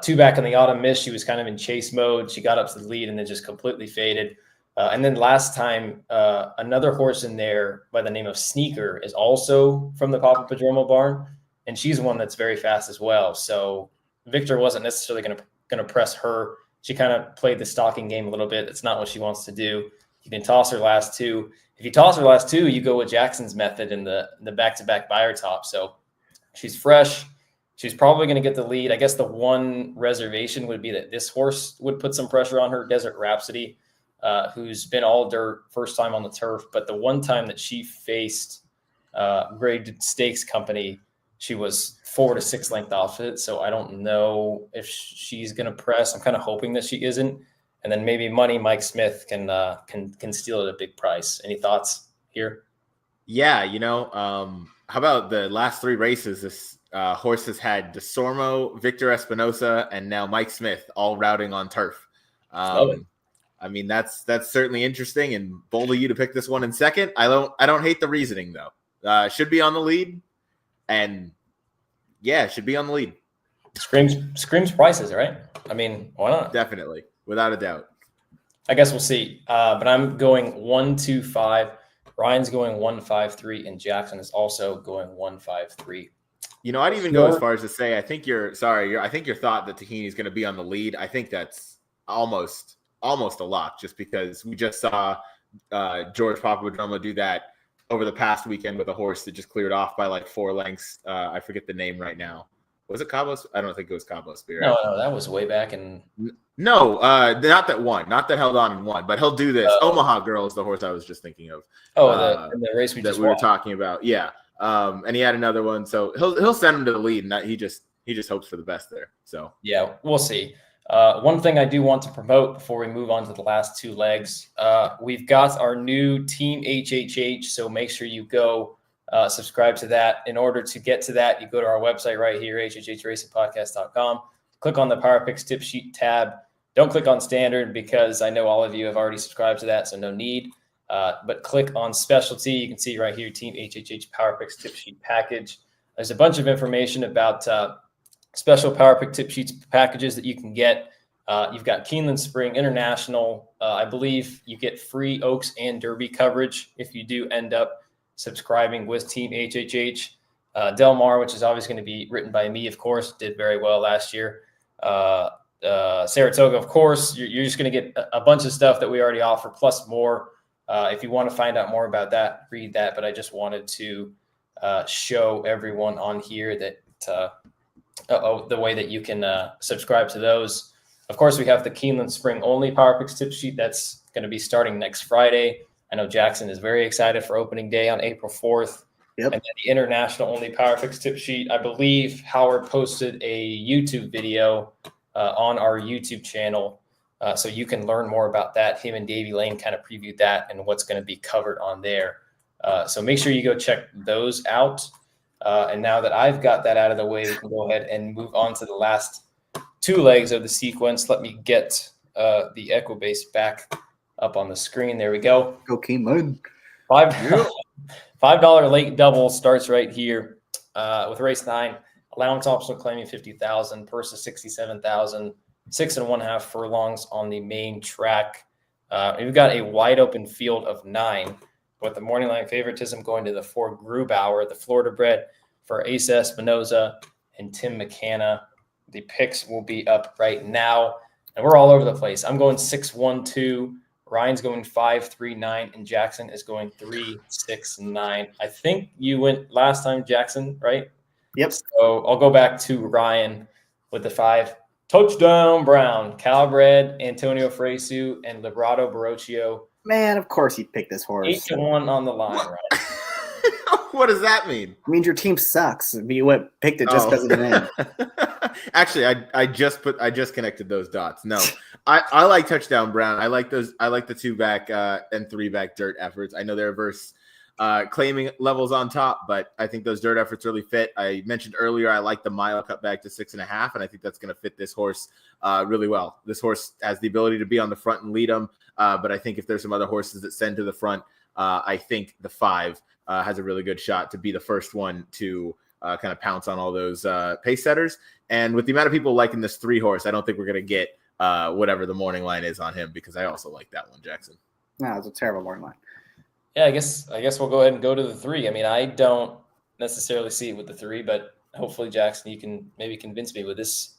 S1: 2 back in the Autumn Mist, she was kind of in chase mode. She got up to the lead and then just completely faded. And then last time, another horse in there by the name of Sneaker is also from the Papa Padromo barn, and she's one that's very fast as well. So Victor wasn't necessarily going to press her. She kind of played the stalking game a little bit. It's not what she wants to do. You can toss her last 2. If you toss her last 2, you go with Jackson's method in the back-to-back Buyer top. So she's fresh. She's probably going to get the lead. I guess the one reservation would be that this horse would put some pressure on her, Desert Rhapsody, who's been all dirt first time on the turf. But the one time that she faced graded stakes company, she was 4 to 6 length off it. So I don't know if she's going to press. I'm kind of hoping that she isn't. And then maybe Money Mike Smith can steal at a big price. Any thoughts here?
S2: Yeah, how about the last 3 races? This horse has had DeSormo, Victor Espinosa, and now Mike Smith all routing on turf. I mean, that's certainly interesting, and bold of you to pick this one in second. I don't hate the reasoning though. Should be on the lead, and yeah, should be on the lead.
S1: Screams prices, right? I mean, why not?
S2: Definitely, without a doubt.
S1: I guess we'll see. But I'm going 1-2-5. Ryan's going 1-5-3, and Jackson is also going 1-5-3.
S2: I'd even go as far as to say I think your thought that Tahini is going to be on the lead. I think that's almost a lock, just because we just saw George Papadromo do that over the past weekend with a horse that just cleared off by like 4 lengths. I forget the name right now. Was it Cabo? I don't think it was Cabo Spirit.
S1: No, that was way back in.
S2: No, not that one, not that held on and won, but he'll do this. Omaha Girl is the horse I was just thinking of.
S1: The race we
S2: were talking about. Yeah. And he had another one, so he'll send him to the lead, and he just hopes for the best there. So
S1: yeah, we'll see. One thing I do want to promote before we move on to the last 2 legs, we've got our new Team HHH, so make sure you go subscribe to that. In order to get to that, you go to our website right here, hhhracingpodcast.com. Click on the Power Picks Tip Sheet tab. Don't click on Standard, because I know all of you have already subscribed to that, so no need. But click on specialty. You can see right here, Team HHH Power Picks Tip Sheet Package. There's a bunch of information about special Power Pick Tip Sheets packages that you can get. You've got Keeneland Spring International. I believe you get free Oaks and Derby coverage if you do end up subscribing with Team HHH. Del Mar, which is obviously going to be written by me, of course, did very well last year. Saratoga, of course, you're just going to get a bunch of stuff that we already offer, plus more. If you want to find out more about that, read that. But I just wanted to show everyone on here that the way that you can subscribe to those. Of course, we have the Keeneland Spring Only Power Picks Tip Sheet. That's going to be starting next Friday. I know Jackson is very excited for opening day on April 4th.
S3: Yep.
S1: And then the International Only Power Picks Tip Sheet. I believe Howard posted a YouTube video on our YouTube channel. So you can learn more about that. Him and Davey Lane kind of previewed that and what's going to be covered on there. So make sure you go check those out. And now that I've got that out of the way, we can go ahead and move on to the last two legs of the sequence. Let me get the Equibase back up on the screen. There we go.
S3: Go Keeneland.
S1: $5 late double starts right here with race 9. Allowance optional claiming 50,000, purse of 67,000, 6 1/2 furlongs on the main track. We've got a wide open field of 9, with the morning line favoritism going to the 4 Grubauer, the Florida bred, for Ace Espinoza and Tim McCanna. The picks will be up right now, and we're all over the place. I'm going 6-1-2. Ryan's going 5-3-9, and Jackson is going 3-6-9. I think you went last time, Jackson, right?
S3: Yep.
S1: So I'll go back to Ryan with the 5. Touchdown Brown, Calbred, Antonio Fresu, and Librado Barocchio.
S3: Man, of course he picked this horse.
S1: 8-1 on the line, Ryan.
S2: What does that mean?
S3: It means your team sucks. You picked it just because of the name.
S2: Actually, I just connected those dots. No, I like Touchdown Brown. I like those. I like the 2-back and 3-back dirt efforts. I know they're versus claiming levels on top, but I think those dirt efforts really fit. I mentioned earlier I like the mile cut back to 6.5, and I think that's going to fit this horse really well. This horse has the ability to be on the front and lead them, but I think if there's some other horses that send to the front, I think the 5 has a really good shot to be the first one to kind of pounce on all those pace setters. And with the amount of people liking this 3 horse, I don't think we're going to get whatever the morning line is on him, because I also like that one, Jackson.
S3: No, it's a terrible morning line.
S1: Yeah, I guess we'll go ahead and go to the 3. I mean, I don't necessarily see it with the 3, but hopefully, Jackson, you can maybe convince me with this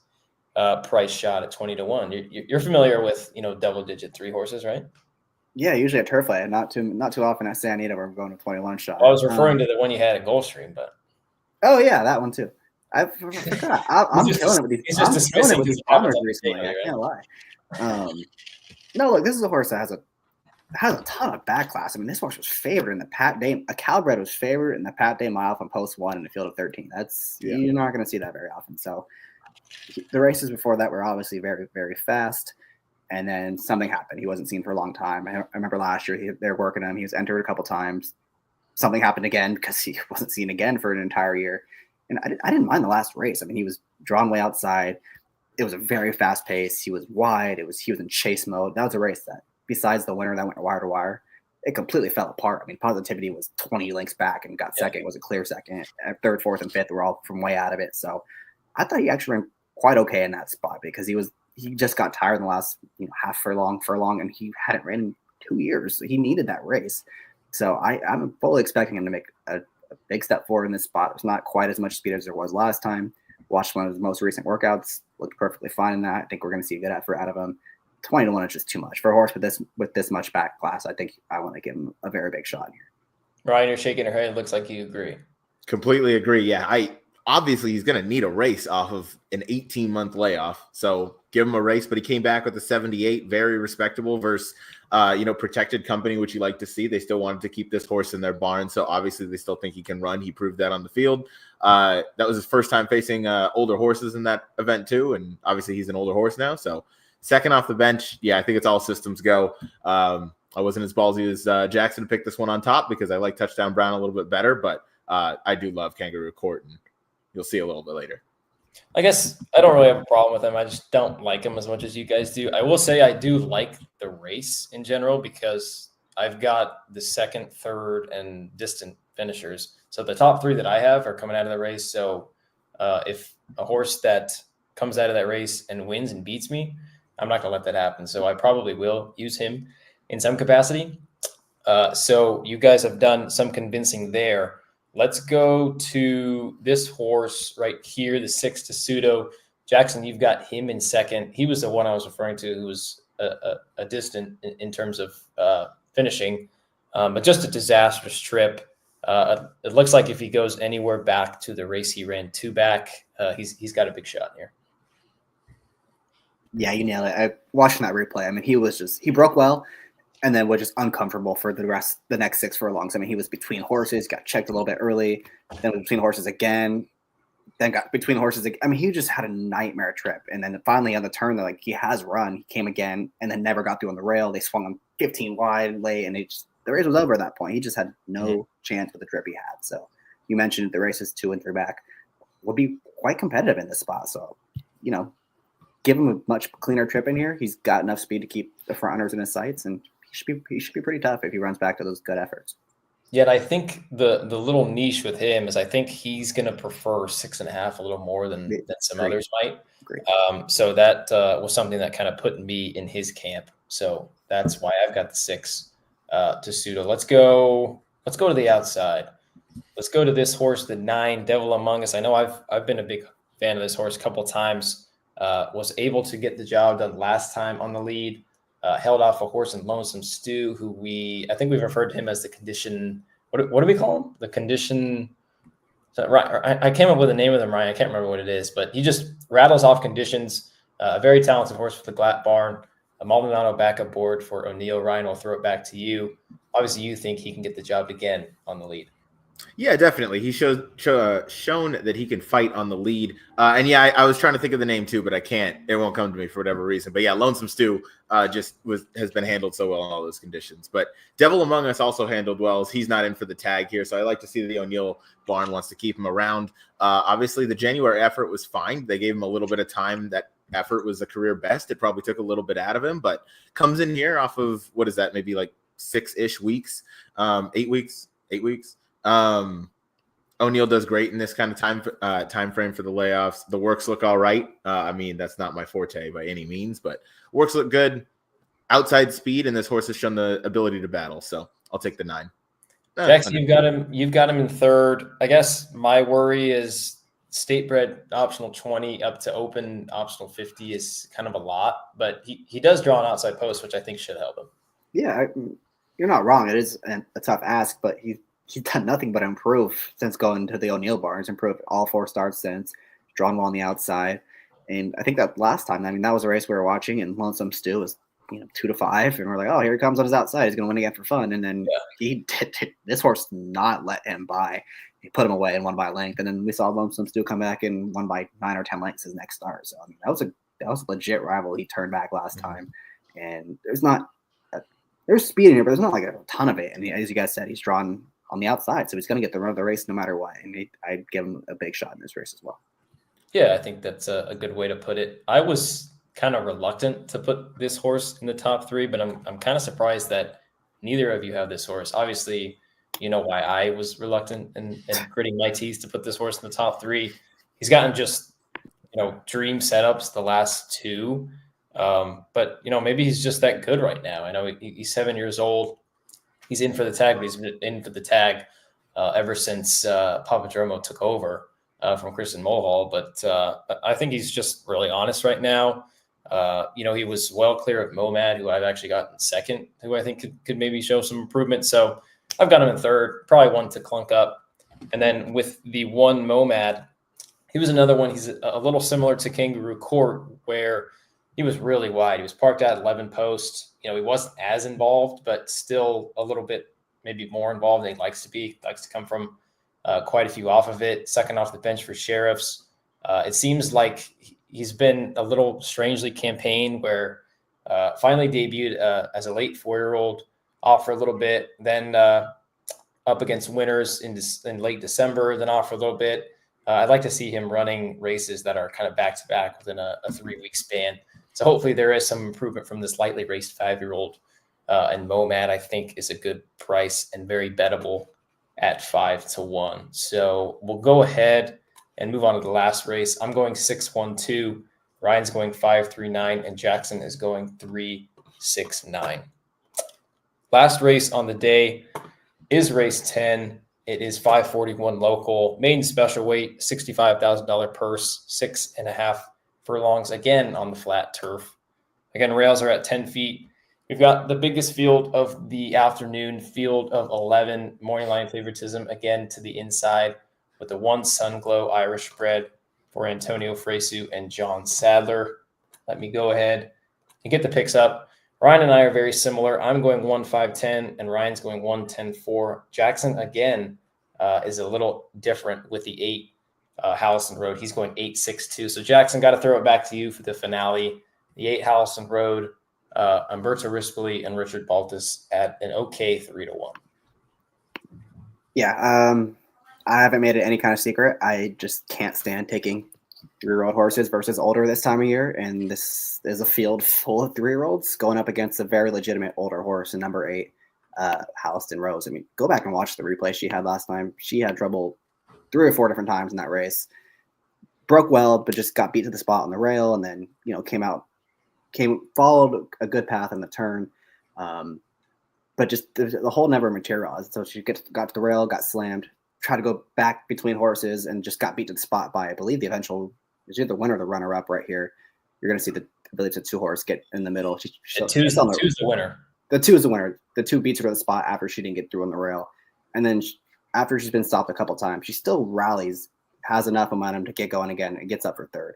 S1: price shot at 20-1. You're familiar with double-digit 3 horses, right?
S3: Yeah, usually at Turfway, not too often at Santa Anita where I'm going to 21 shot.
S1: Well, I was referring to the one you had at Gulfstream, but
S3: oh yeah, that one too. I'm killing it with these. I'm killing it with these bombers recently. Right? I can't lie. No, look, this is a horse that has a ton of back class. I mean, this horse was favored in the Pat Day. A Calbred was favored in the Pat Day Mile from post 1 in the field of 13. You're not going to see that very often. So the races before that were obviously very, very fast. And then something happened. He wasn't seen for a long time. I remember last year they were working him. He was entered a couple times. Something happened again because he wasn't seen again for an entire year. And I didn't mind the last race. I mean, he was drawn way outside. It was a very fast pace. He was wide. He was in chase mode. That was a race that, besides the winner that went wire to wire, it completely fell apart. I mean, Positivity was 20 lengths back and got second. It was a clear second. Third, fourth, and fifth were all from way out of it. So I thought he actually ran quite okay in that spot because he just got tired in the last half furlong, and he hadn't ran in 2 years. So he needed that race. So I'm fully expecting him to make a big step forward in this spot. It's not quite as much speed as there was last time. Watched one of his most recent workouts, looked perfectly fine in that. I think we're going to see a good effort out of him. 20-1 is just too much for a horse with this much back class. I think I want to give him a very big shot here.
S1: Ryan, you're shaking your head. It looks like you agree.
S2: Completely agree. Yeah, obviously he's going to need a race off of an 18-month layoff. So give him a race, but he came back with a 78, very respectable versus, protected company, which you like to see. They still wanted to keep this horse in their barn. So obviously they still think he can run. He proved that on the field. That was his first time facing older horses in that event too. And obviously he's an older horse now. So second off the bench. Yeah, I think it's all systems go. I wasn't as ballsy as Jackson to pick this one on top because I like Touchdown Brown a little bit better, but I do love Kangaroo Court, and you'll see a little bit later.
S1: I guess I don't really have a problem with him. I just don't like him as much as you guys do. I will say I do like the race in general because I've got the second, third, and distant finishers. So the top 3 that I have are coming out of the race. So if a horse that comes out of that race and wins and beats me, I'm not going to let that happen. So I probably will use him in some capacity. So you guys have done some convincing there. Let's go to this horse right here, the 6 to Pseudo. Jackson, you've got him in second. He was the one I was referring to who was a distant in terms of finishing, but just a disastrous trip. It looks like if he goes anywhere back to the race he ran 2 back, he's got a big shot here.
S3: Yeah, you nailed it. I watching that replay. I mean, he broke well, and then was just uncomfortable for the next 6 furlongs. I mean, he was between horses, got checked a little bit early, then was between horses again, then got between horses again. I mean, he just had a nightmare trip. And then finally on the turn, they're like, he has run. He came again and then never got through on the rail. They swung him 15 wide late, and the race was over at that point. He just had no chance with the trip he had. So you mentioned the races 2 and 3 back would be quite competitive in this spot. So, give him a much cleaner trip in here. He's got enough speed to keep the front runners in his sights, and he should be pretty tough if he runs back to those good efforts.
S1: Yeah, and I think the little niche with him is I think he's going to prefer 6.5 a little more than some others might. So that was something that kind of put me in his camp. So that's why I've got the 6 to Pseudo. Let's go to the outside. Let's go to this horse, the 9, Devil Among Us. I know I've been a big fan of this horse a couple of times. Was able to get the job done last time on the lead. Held off a horse in Lonesome Stew, who I think we've referred to him as the condition. What do we call him? The condition. I came up with the name of them, Ryan. I can't remember what it is, but he just rattles off conditions. A very talented horse for the Glatt Barn. A Maldonado backup board for O'Neill. Ryan, will throw it back to you. Obviously, you think he can get the job again on the lead.
S2: Yeah, definitely. He shown that he can fight on the lead. And yeah, I was trying to think of the name too, but I can't. It won't come to me for whatever reason. But yeah, Lonesome Stew has been handled so well in all those conditions. But Devil Among Us also handled well. He's not in for the tag here, so I like to see the O'Neill barn wants to keep him around. Obviously, the January effort was fine. They gave him a little bit of time. That effort was a career best. It probably took a little bit out of him, but comes in here off of what is that? Maybe like 6-ish weeks, 8 weeks. O'Neill does great in this kind of time frame for the layoffs. The works look all right. I mean, that's not my forte by any means, but works look good. Outside speed, and this horse has shown the ability to battle. So I'll take the 9.
S1: Jackson, you've got him in third. I guess my worry is Statebred optional 20 up to open optional 50 is kind of a lot, but he does draw an outside post, which I think should help him.
S3: Yeah, you're not wrong. It is a tough ask, but he's done nothing but improve since going to the O'Neill barns. Improved all 4 starts since, drawn well on the outside. And I think that last time, I mean, that was a race we were watching, and Lonesome Stew was 2-5, and we're like, oh, here he comes on his outside. He's going to win again for fun. And then he did. This horse did not let him by. He put him away and won by length. And then we saw Lonesome Stew come back and won by 9 or 10 lengths his next start. So I mean, that was a legit rival. He turned back last time, and there's speed in here, but there's not like a ton of it. And as you guys said, he's drawn on the outside, so he's going to get the run of the race no matter what. And I'd give him a big shot in this race as well.
S1: Yeah, I think that's a good way to put it. I was kind of reluctant to put this horse in the top 3, but I'm kind of surprised that neither of you have this horse. Obviously, you know why I was reluctant and gritting my teeth to put this horse in the top 3. He's gotten just dream setups the last 2, but maybe he's just that good right now. I know he's 7 years old. He's in for the tag, but he's been in for the tag ever since Papadromo took over from Kristen Mulhall. But I think he's just really honest right now. He was well clear of Momad, who I've actually got in second, who I think could maybe show some improvement. So I've got him in third, probably one to clunk up. And then with the 1 Momad, he was another one. He's a little similar to Kangaroo Court, where he was really wide. He was parked at 11 posts. He wasn't as involved, but still a little bit maybe more involved than he likes to be. He likes to come from quite a few off of it. Second off the bench for Sheriffs. It seems like he's been a little strangely campaigned, where finally debuted as a late 4-year-old, off for a little bit, then up against winners in late December, then off for a little bit. I'd like to see him running races that are kind of back-to-back within a 3-week span. So hopefully there is some improvement from this lightly raced 5-year-old And Momad, I think, is a good price and very bettable at 5-1. So we'll go ahead and move on to the last race. I'm going 6-1-2. Ryan's going 5-3-9, and Jackson is going 3-6-9. Last race on the day is race 10. It is 541 local, maiden special weight, $65,000 purse, 6.5 furlongs, again on the flat turf. Again, rails are at 10 feet. We've got the biggest field of the afternoon, field of 11, morning line favoritism, again to the inside with the 1 Sunglow Irish bred for Antonio Fresu and John Sadler. Let me go ahead and get the picks up. Ryan and I are very similar. I'm going 1-5-10, and Ryan's going 1-10-4. Jackson, again, is a little different with the 8 House and Road. He's going 8-6-2. So, Jackson, got to throw it back to you for the finale. The 8 House and Road, Umberto Rispoli and Richard Baltus at an okay 3-1.
S3: Yeah, I haven't made it any kind of secret. I just can't stand taking 3-year-old horses versus older this time of year, and this is a field full of 3-year-olds going up against a very legitimate older horse in number 8, Halston Rose. I mean, go back and watch the replay she had last time. She had trouble 3 or 4 different times in that race. Broke well, but just got beat to the spot on the rail, and then followed a good path in the turn, but just the whole never materialized. So she got to the rail, got slammed, tried to go back between horses, and just got beat to the spot by, I believe, the eventual is either the winner or the runner-up right here. You're going to see I believe it's a 2-horse get in the middle.
S1: Two's the winner.
S3: The 2 is the winner. The 2 beats her to the spot after she didn't get through on the rail. And then after she's been stopped a couple times, she still rallies, has enough momentum to get going again, and gets up for 3rd.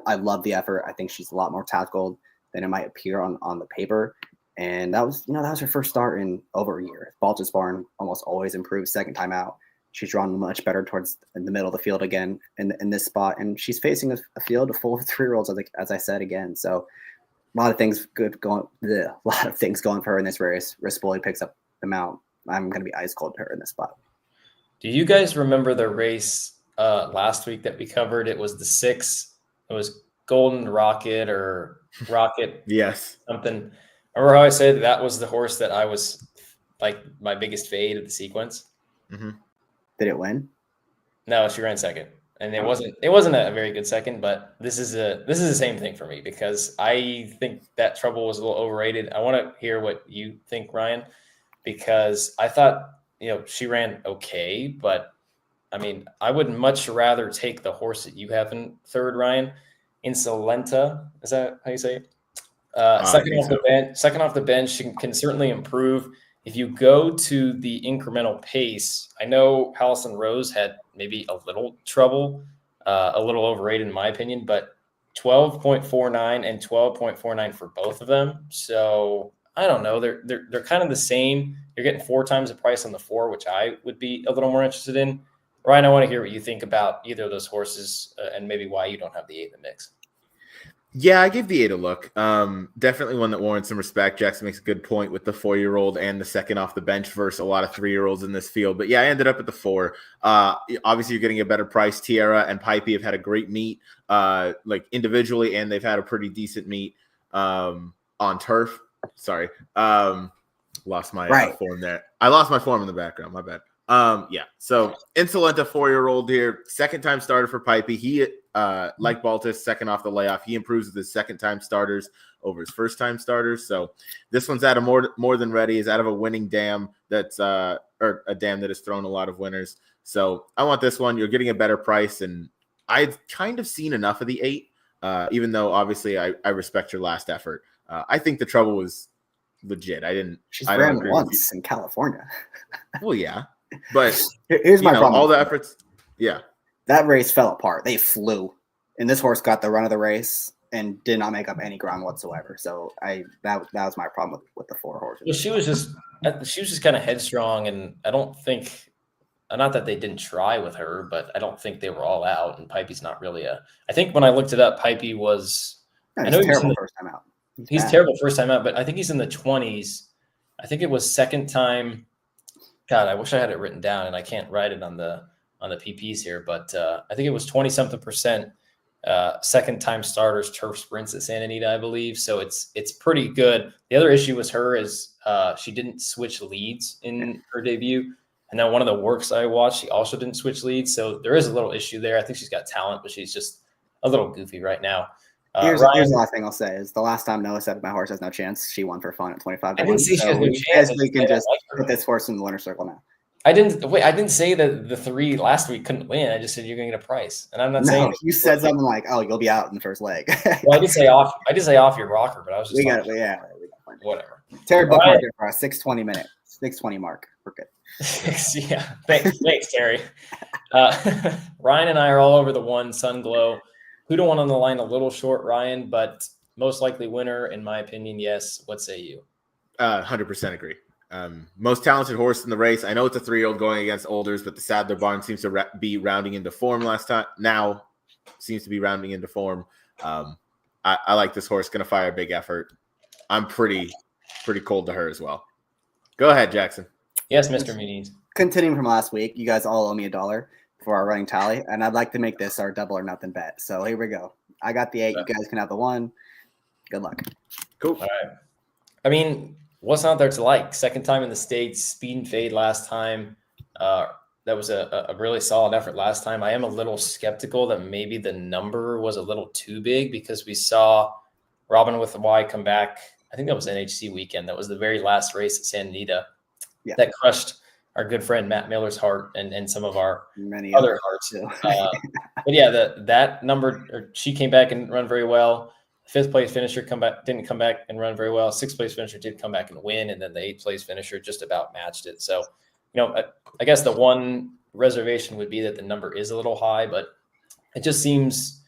S3: I love the effort. I think she's a lot more tactical than it might appear on the paper. And that was her first start in over a year. Baltus Barn almost always improves second time out. She's drawn much better towards in the middle of the field again in this spot. And she's facing a field full of 3-year-olds, as I said again. So a lot of things going for her in this race. Rispoli picks up the mount. I'm going to be ice cold to her in this spot.
S1: Do you guys remember the race last week that we covered? It was the 6. It was Golden Rocket or Rocket.
S2: Yes.
S1: Something. Remember how I said that was the horse that I was like my biggest fade of the sequence?
S2: Mm-hmm.
S3: Did it win?
S1: No, she ran second. And it wasn't a very good second, but this is the same thing for me because I think that Trouble was a little overrated. I want to hear what you think, Ryan, because I thought, she ran okay, but I mean, I would much rather take the horse that you have in 3rd, Ryan, Insolenta. Is that how you say it? Second off the bench, she can certainly improve. If you go to the incremental pace, I know Halston Rose had maybe a little trouble, a little overrated in my opinion, but 12.49 and 12.49 for both of them. So I don't know. They're kind of the same. You're getting 4 times the price on the 4, which I would be a little more interested in. Ryan, I want to hear what you think about either of those horses and maybe why you don't have the 8 in the mix.
S2: Yeah, I gave the 8 a look. Definitely one that warrants some respect. Jackson makes a good point with the 4-year-old and the second off the bench versus a lot of 3-year-olds in this field. But yeah, I ended up at the 4. Obviously, you're getting a better price. Tiara and Pipey have had a great meet, like individually, and they've had a pretty decent meet on turf. Sorry, lost my form there. I lost my form in the background. My bad. Yeah. So Insolenta, 4-year-old here, second time starter for Pipey. He, like Baltus, second off the layoff. He improves with his second time starters over his first time starters. So this one's out of more than ready. Is out of a winning dam that's or a dam that has thrown a lot of winners. So I want this one. You're getting a better price, and I've kind of seen enough of the 8. Even though obviously I respect your last effort. I think the Trouble was legit.
S3: She's ran once in California.
S2: Well, yeah. But
S3: here's my problem.
S2: All the efforts. Yeah.
S3: That race fell apart. They flew. And this horse got the run of the race and did not make up any ground whatsoever. So that was my problem with the 4 horses.
S1: Well, she was just kind of headstrong, and I don't think, not that they didn't try with her, but I don't think they were all out. And Pipey's not really I think when I looked it up, Pipey was.
S3: No, I know terrible first time out.
S1: He's terrible first time out, but I think he's in the 20s. I think it was second time. God, I wish I had it written down, and I can't write it on the PPs here, but I think it was 20-something% second time starters turf sprints at Santa Anita, I believe. So it's pretty good. The other issue with her is she didn't switch leads in her debut. And then one of the works I watched, she also didn't switch leads. So there is a little issue there. I think she's got talent, but she's just a little goofy right now.
S3: Here's the last thing I'll say is the last time Noah said my horse has no chance, she won for fun at 25 to 1.
S1: I didn't say she has no chance.
S3: We can just put this horse in the winner's circle now.
S1: I didn't say that the 3 last week couldn't win. I just said you're going to get a price, and I'm not saying
S3: you said something like, "Oh, you'll be out in the first leg."
S1: Well, I did say off your rocker, but I was just
S3: we got
S1: whatever.
S3: Terry book market for us 6:20 minute, 6:20 mark. We're good.
S1: Yeah, thanks, Terry. Ryan and I are all over the one Sun Glow. Who don't want on the line a little short, Ryan, but most likely winner, in my opinion, yes. What say you?
S2: 100% agree. Most talented horse in the race. I know it's a 3-year-old going against olders, but the Sadler barn seems to be rounding into form last time. Now seems to be rounding into form. I like this horse. Going to fire a big effort. I'm pretty cold to her as well. Go ahead, Jackson.
S1: Yes, Mr. Muniz.
S3: Continuing from last week, you guys all owe me $1 for our running tally, and I'd like to make this our double or nothing bet. So here we go. I got the 8. You guys can have the 1. Good luck.
S2: Cool.
S1: All right. I mean, what's not there to like? Second time in the States, speed and fade last time. That was a really solid effort last time. I am a little skeptical that maybe the number was a little too big because we saw Robin with the Y come back. I think that was NHC weekend. That was the very last race at Santa Anita that crushed our good friend Matt Miller's heart and some of our
S3: many
S1: other hearts. But yeah, that number, she came back and run very well. 5th place finisher didn't come back and run very well. 6th place finisher did come back and win, and then the 8th place finisher just about matched it. So, I guess the one reservation would be that the number is a little high, but it just seems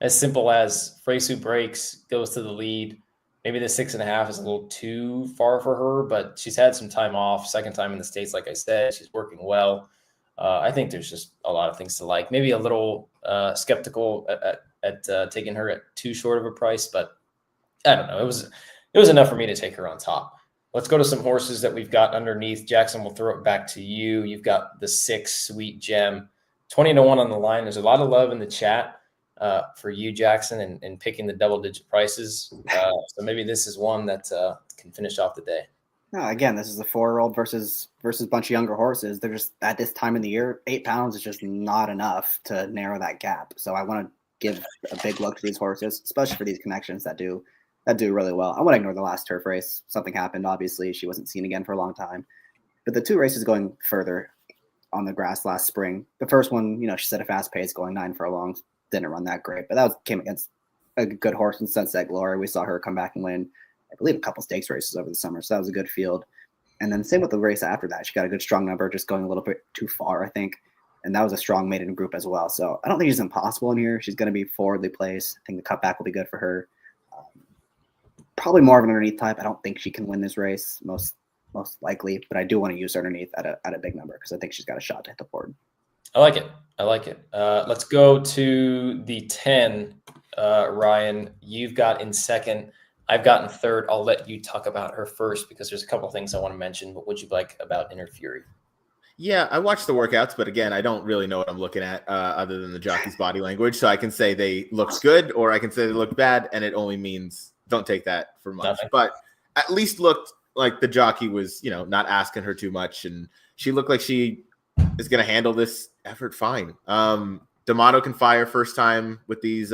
S1: as simple as Fresu breaks, goes to the lead. Maybe the 6.5 is a little too far for her, but she's had some time off. Second time in the States, like I said, she's working well. I think there's just a lot of things to like. Maybe a little skeptical at taking her at too short of a price, but I don't know. It was enough for me to take her on top. Let's go to some horses that we've got underneath. Jackson, we'll throw it back to you. You've got the 6 Sweet Gem, 20 to 1 on the line. There's a lot of love in the chat for you, Jackson, and picking the double-digit prices. So maybe this is one that can finish off the day.
S3: No, again, this is a 4-year-old versus a bunch of younger horses. They're just at this time of the year, 8 pounds is just not enough to narrow that gap. So I want to give a big look to these horses, especially for these connections that do really well. I want to ignore the last turf race. Something happened. Obviously, she wasn't seen again for a long time. But the 2 races going further on the grass last spring. The first one, she set a fast pace going 9 furlongs. Didn't run that great, but that came against a good horse in Sunset Glory. We saw her come back and win, I believe, a couple stakes races over the summer. So that was a good field. And then same with the race after that. She got a good strong number, just going a little bit too far, I think. And that was a strong maiden group as well. So I don't think she's impossible in here. She's going to be forwardly placed. I think the cutback will be good for her. Probably more of an underneath type. I don't think she can win this race, most likely. But I do want to use her underneath at a big number because I think she's got a shot to hit the board.
S1: I like it. Let's go to the 10. Ryan, you've got in second. I've gotten third. I'll let you talk about her first because there's a couple of things I want to mention. What would you like about Inner Fury?
S2: Yeah, I watched the workouts, but again, I don't really know what I'm looking at other than the jockey's body language. So I can say they looked good or I can say they look bad, and it only means don't take that for much. Nothing. But at least looked like the jockey was, not asking her too much, and she looked like she is going to handle this effort fine. D'Amato can fire first time with these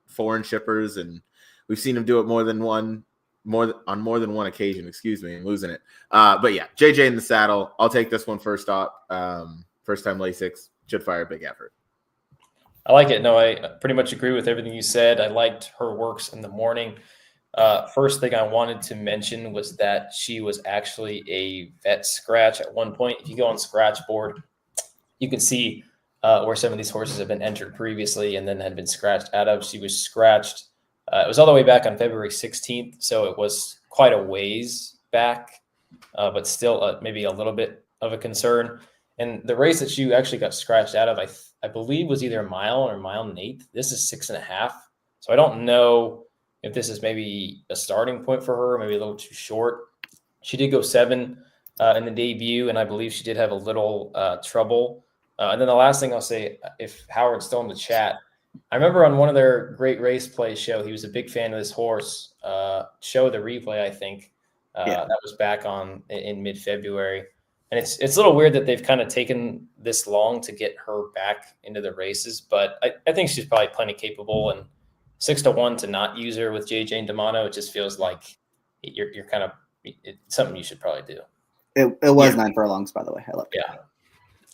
S2: foreign shippers, and we've seen him do it on more than one occasion, and losing it. But yeah, JJ in the saddle. I'll take this one first up. First time Lasix, should fire a big effort.
S1: I like it. No, I pretty much agree with everything you said. I liked her works in the morning. First thing I wanted to mention was that she was actually a vet scratch at one point. If you go on scratch board, you can see where some of these horses have been entered previously and then had been scratched out of. She was scratched. It was all the way back on February 16th, so it was quite a ways back, but still maybe a little bit of a concern. And the race that she actually got scratched out of, I believe, was either a mile or a mile and 1/8. This is 6.5. So I don't know if this is maybe a starting point for her, maybe a little too short. She did go 7 in the debut, and I believe she did have a little trouble. And then the last thing I'll say, if Howard's still in the chat, I remember on one of their great race play show, he was a big fan of this horse. Show the replay, I think. That was back in mid-February. And it's a little weird that they've kind of taken this long to get her back into the races, but I think she's probably plenty capable. And 6-1 to not use her with JJ and D'Amato, it just feels like you're kind of something you should probably do.
S3: It was 9 furlongs, by the way. I love it.
S1: Yeah.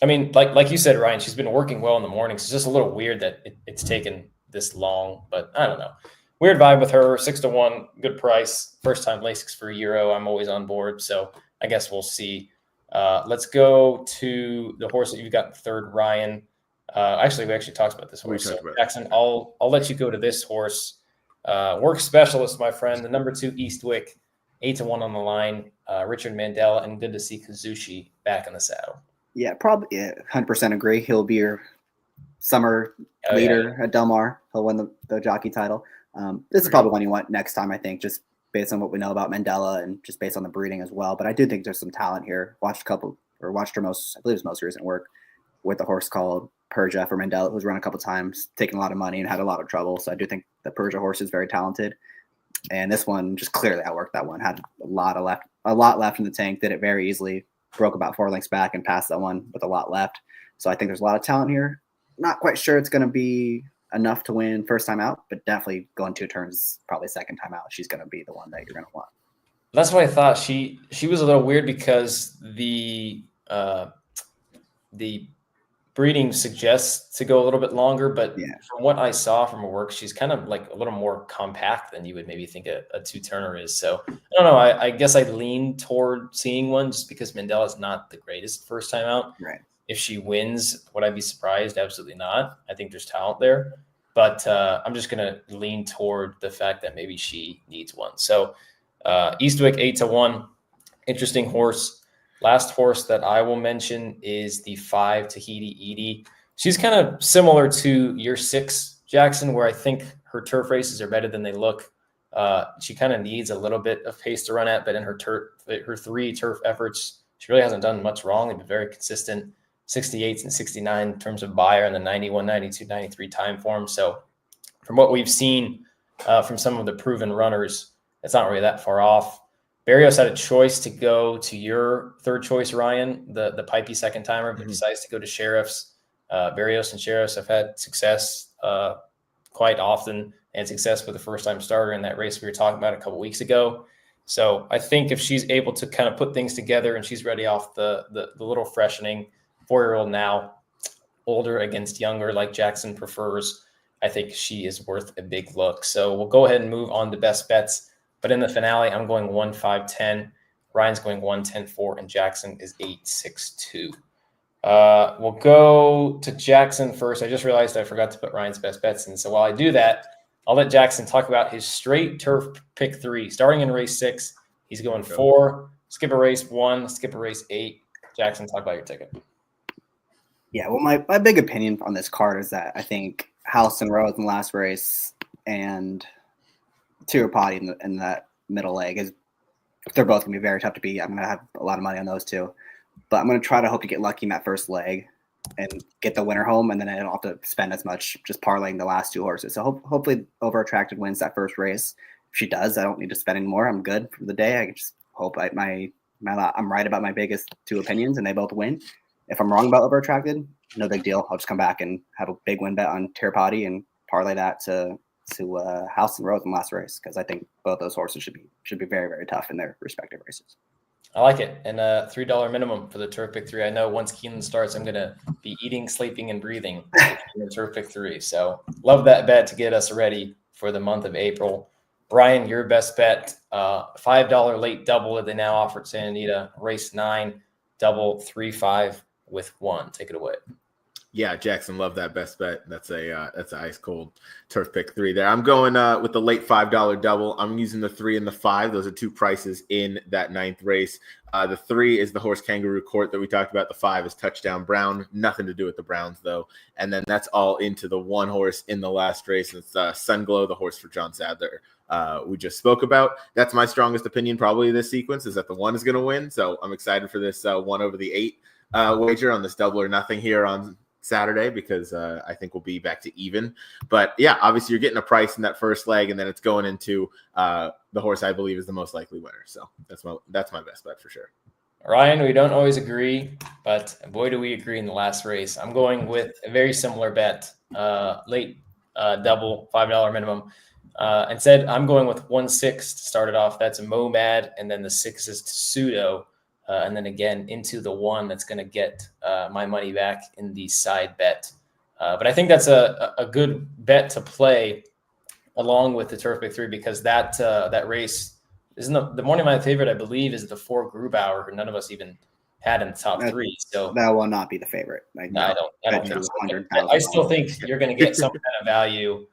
S1: I mean, like you said, Ryan, she's been working well in the mornings. It's just a little weird that it's taken this long, but I don't know. Weird vibe with her. 6-1, good price. First time Lasix for Euro. I'm always on board, so I guess we'll see. Let's go to the horse that you've got third, Ryan. Actually, we actually talked about this horse. So, Jackson, I'll let you go to this horse. Work specialist, my friend. The number 2 Eastwick, 8-1 on the line. Richard Mandela, and good to see Kazushi back in the saddle.
S3: Yeah, probably 100% agree. He'll be your summer leader at Del Mar. He'll win the jockey title. This is probably one you want next time, I think, just based on what we know about Mandela and just based on the breeding as well. But I do think there's some talent here. Watched her most recent work with a horse called Persia for Mandela, who's run a couple times, taken a lot of money and had a lot of trouble. So I do think the Persia horse is very talented. And this one just clearly outworked that one. Had a lot left in the tank. Did it very easily. Broke about 4 lengths back and passed that one with a lot left. So I think there's a lot of talent here. Not quite sure it's going to be enough to win first time out, but definitely going 2 turns, probably second time out. She's going to be the one that you're going to want.
S1: That's what I thought. She was a little weird because the breeding suggests to go a little bit longer, but from what I saw from her work, she's kind of like a little more compact than you would maybe think a 2-turner is. So I don't know. I guess I lean toward seeing one just because Mandela's not the greatest first time out.
S3: Right.
S1: If she wins, would I be surprised? Absolutely not. I think there's talent there, but I'm just going to lean toward the fact that maybe she needs one. So Eastwick 8-1, interesting horse. Last horse that I will mention is the 5 Tahiti Edie. She's kind of similar to your 6, Jackson, where I think her turf races are better than they look. She kind of needs a little bit of pace to run at, but in her 3 turf efforts, she really hasn't done much wrong. They've been very consistent, 68s and 69 in terms of buyer and the 91, 92, 93 time form. So from what we've seen from some of the proven runners, it's not really that far off. Barrios had a choice to go to your third choice, Ryan, the pipey second timer, but decides to go to Sheriffs. Barrios and Sheriffs have had success quite often and success with the first time starter in that race we were talking about a couple weeks ago. So I think if she's able to kind of put things together and she's ready off the little freshening 4-year-old now, older against younger like Jackson prefers, I think she is worth a big look. So we'll go ahead and move on to best bets. But in the finale, I'm going 1-5-10. Ryan's going 1-10-4, and Jackson is 8-6-2. We'll go to Jackson first. I just realized I forgot to put Ryan's best bets in. So while I do that, I'll let Jackson talk about his straight turf pick 3. Starting in race 6, he's going 4, skip a race 1, skip a race 8. Jackson, talk about your ticket.
S3: Yeah, well, my big opinion on this card is that I think House and Rose in the last race and Tirupati in that middle leg they're both going to be very tough to beat. I'm going to have a lot of money on those 2. But I'm going to try to hope to get lucky in that first leg and get the winner home, and then I don't have to spend as much just parlaying the last 2 horses. So hopefully Over Attracted wins that first race. If she does, I don't need to spend any more. I'm good for the day. I can just hope I'm right about my biggest 2 opinions and they both win. If I'm wrong about Over Attracted, no big deal. I'll just come back and have a big win bet on Tirupati and parlay that to House and Rose in the last race, because I think both those horses should be very, very tough in their respective races.
S1: I like it. And $3 minimum for the turf pick 3. I know once Keeneland starts, I'm going to be eating, sleeping, and breathing in the turf pick 3. So love that bet to get us ready for the month of April. Brian, your best bet, $5 late double that they now offer at Santa Anita, race 9, double 3-5 with 1. Take it away.
S2: Yeah, Jackson, love that best bet. That's a ice cold turf pick 3 there. I'm going with the late $5 double. I'm using the 3 and the 5. Those are 2 prices in that 9th race. The 3 is the horse Kangaroo Court that we talked about. The 5 is Touchdown Brown. Nothing to do with the Browns though. And then that's all into the 1 horse in the last race. It's Sunglow, the horse for John Sadler. We just spoke about. That's my strongest opinion probably this sequence is that the 1 is going to win. So I'm excited for this 1 over the 8 wager on this double or nothing here on Saturday because I think we'll be back to even. But yeah, obviously you're getting a price in that first leg, and then it's going into the horse I believe is the most likely winner. So that's my best bet for sure.
S1: Ryan, we don't always agree, but boy, do we agree in the last race. I'm going with a very similar bet, late double, $5 minimum. Instead, I'm going with 1-6 to start it off. That's a Momad, and then the 6 is Pseudo, and then again into the 1 that's going to get my money back in the side bet. But I think that's a good bet to play along with the Turf Pick 3 because that race isn't the morning my favorite. I believe is the 4 Grubauer, who none of us even had in the top 3. So
S3: that will not be the favorite.
S1: No, I don't think so. I still think you're going to get some kind of value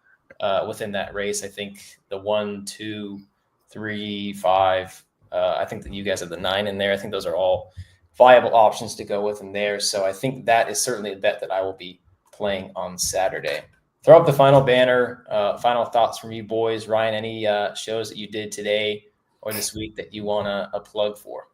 S1: within that race. I think the 1, 2, 3, 5. I think that you guys have the 9 in there. I think those are all viable options to go with in there. So I think that is certainly a bet that I will be playing on Saturday. Throw up the final banner. Final thoughts from you boys. Ryan, any shows that you did today or this week that you want a plug for?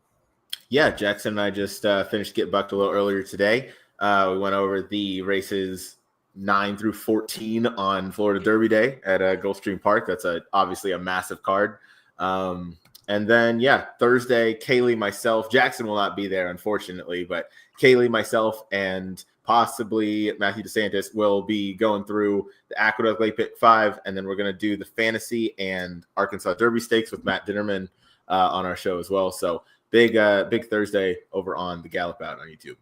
S2: Yeah, Jackson and I just finished Get Bucked a little earlier today. We went over the races 9 through 14 on Florida Derby Day at Gulfstream Park. That's obviously a massive card. And then, Thursday, Kaylee, myself, Jackson will not be there, unfortunately, but Kaylee, myself, and possibly Matthew DeSantis will be going through the Aqueduct Lake Pick 5, and then we're going to do the Fantasy and Arkansas Derby Stakes with Matt Dinnerman on our show as well. So big Thursday over on the Gallop Out on YouTube.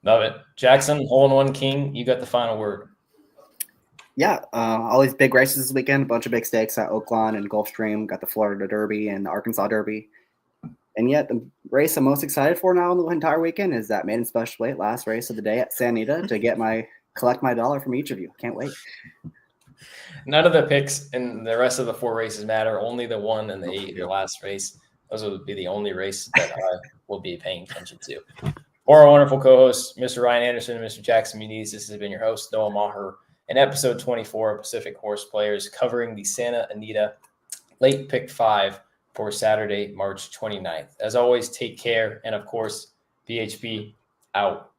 S1: Love it. Jackson, hole-in-one king, you got the final word.
S3: Yeah, all these big races this weekend, a bunch of big stakes at Oaklawn and Gulfstream, got the Florida Derby and the Arkansas Derby. And yet the race I'm most excited for now in the entire weekend is that maiden special weight last race of the day at Santa Anita to collect my dollar from each of you. Can't wait.
S1: None of the picks in the rest of the 4 races matter. Only the 1 and the 8 in the last race. Those will be the only races that I will be paying attention to. For our wonderful co-hosts, Mr. Ryan Anderson and Mr. Jackson Muniz, this has been your host, Noah Meagher, in episode 24 of Pacific Horse Players, covering the Santa Anita Late Pick 5 for Saturday, March 29th. As always, take care. And of course, PHP out.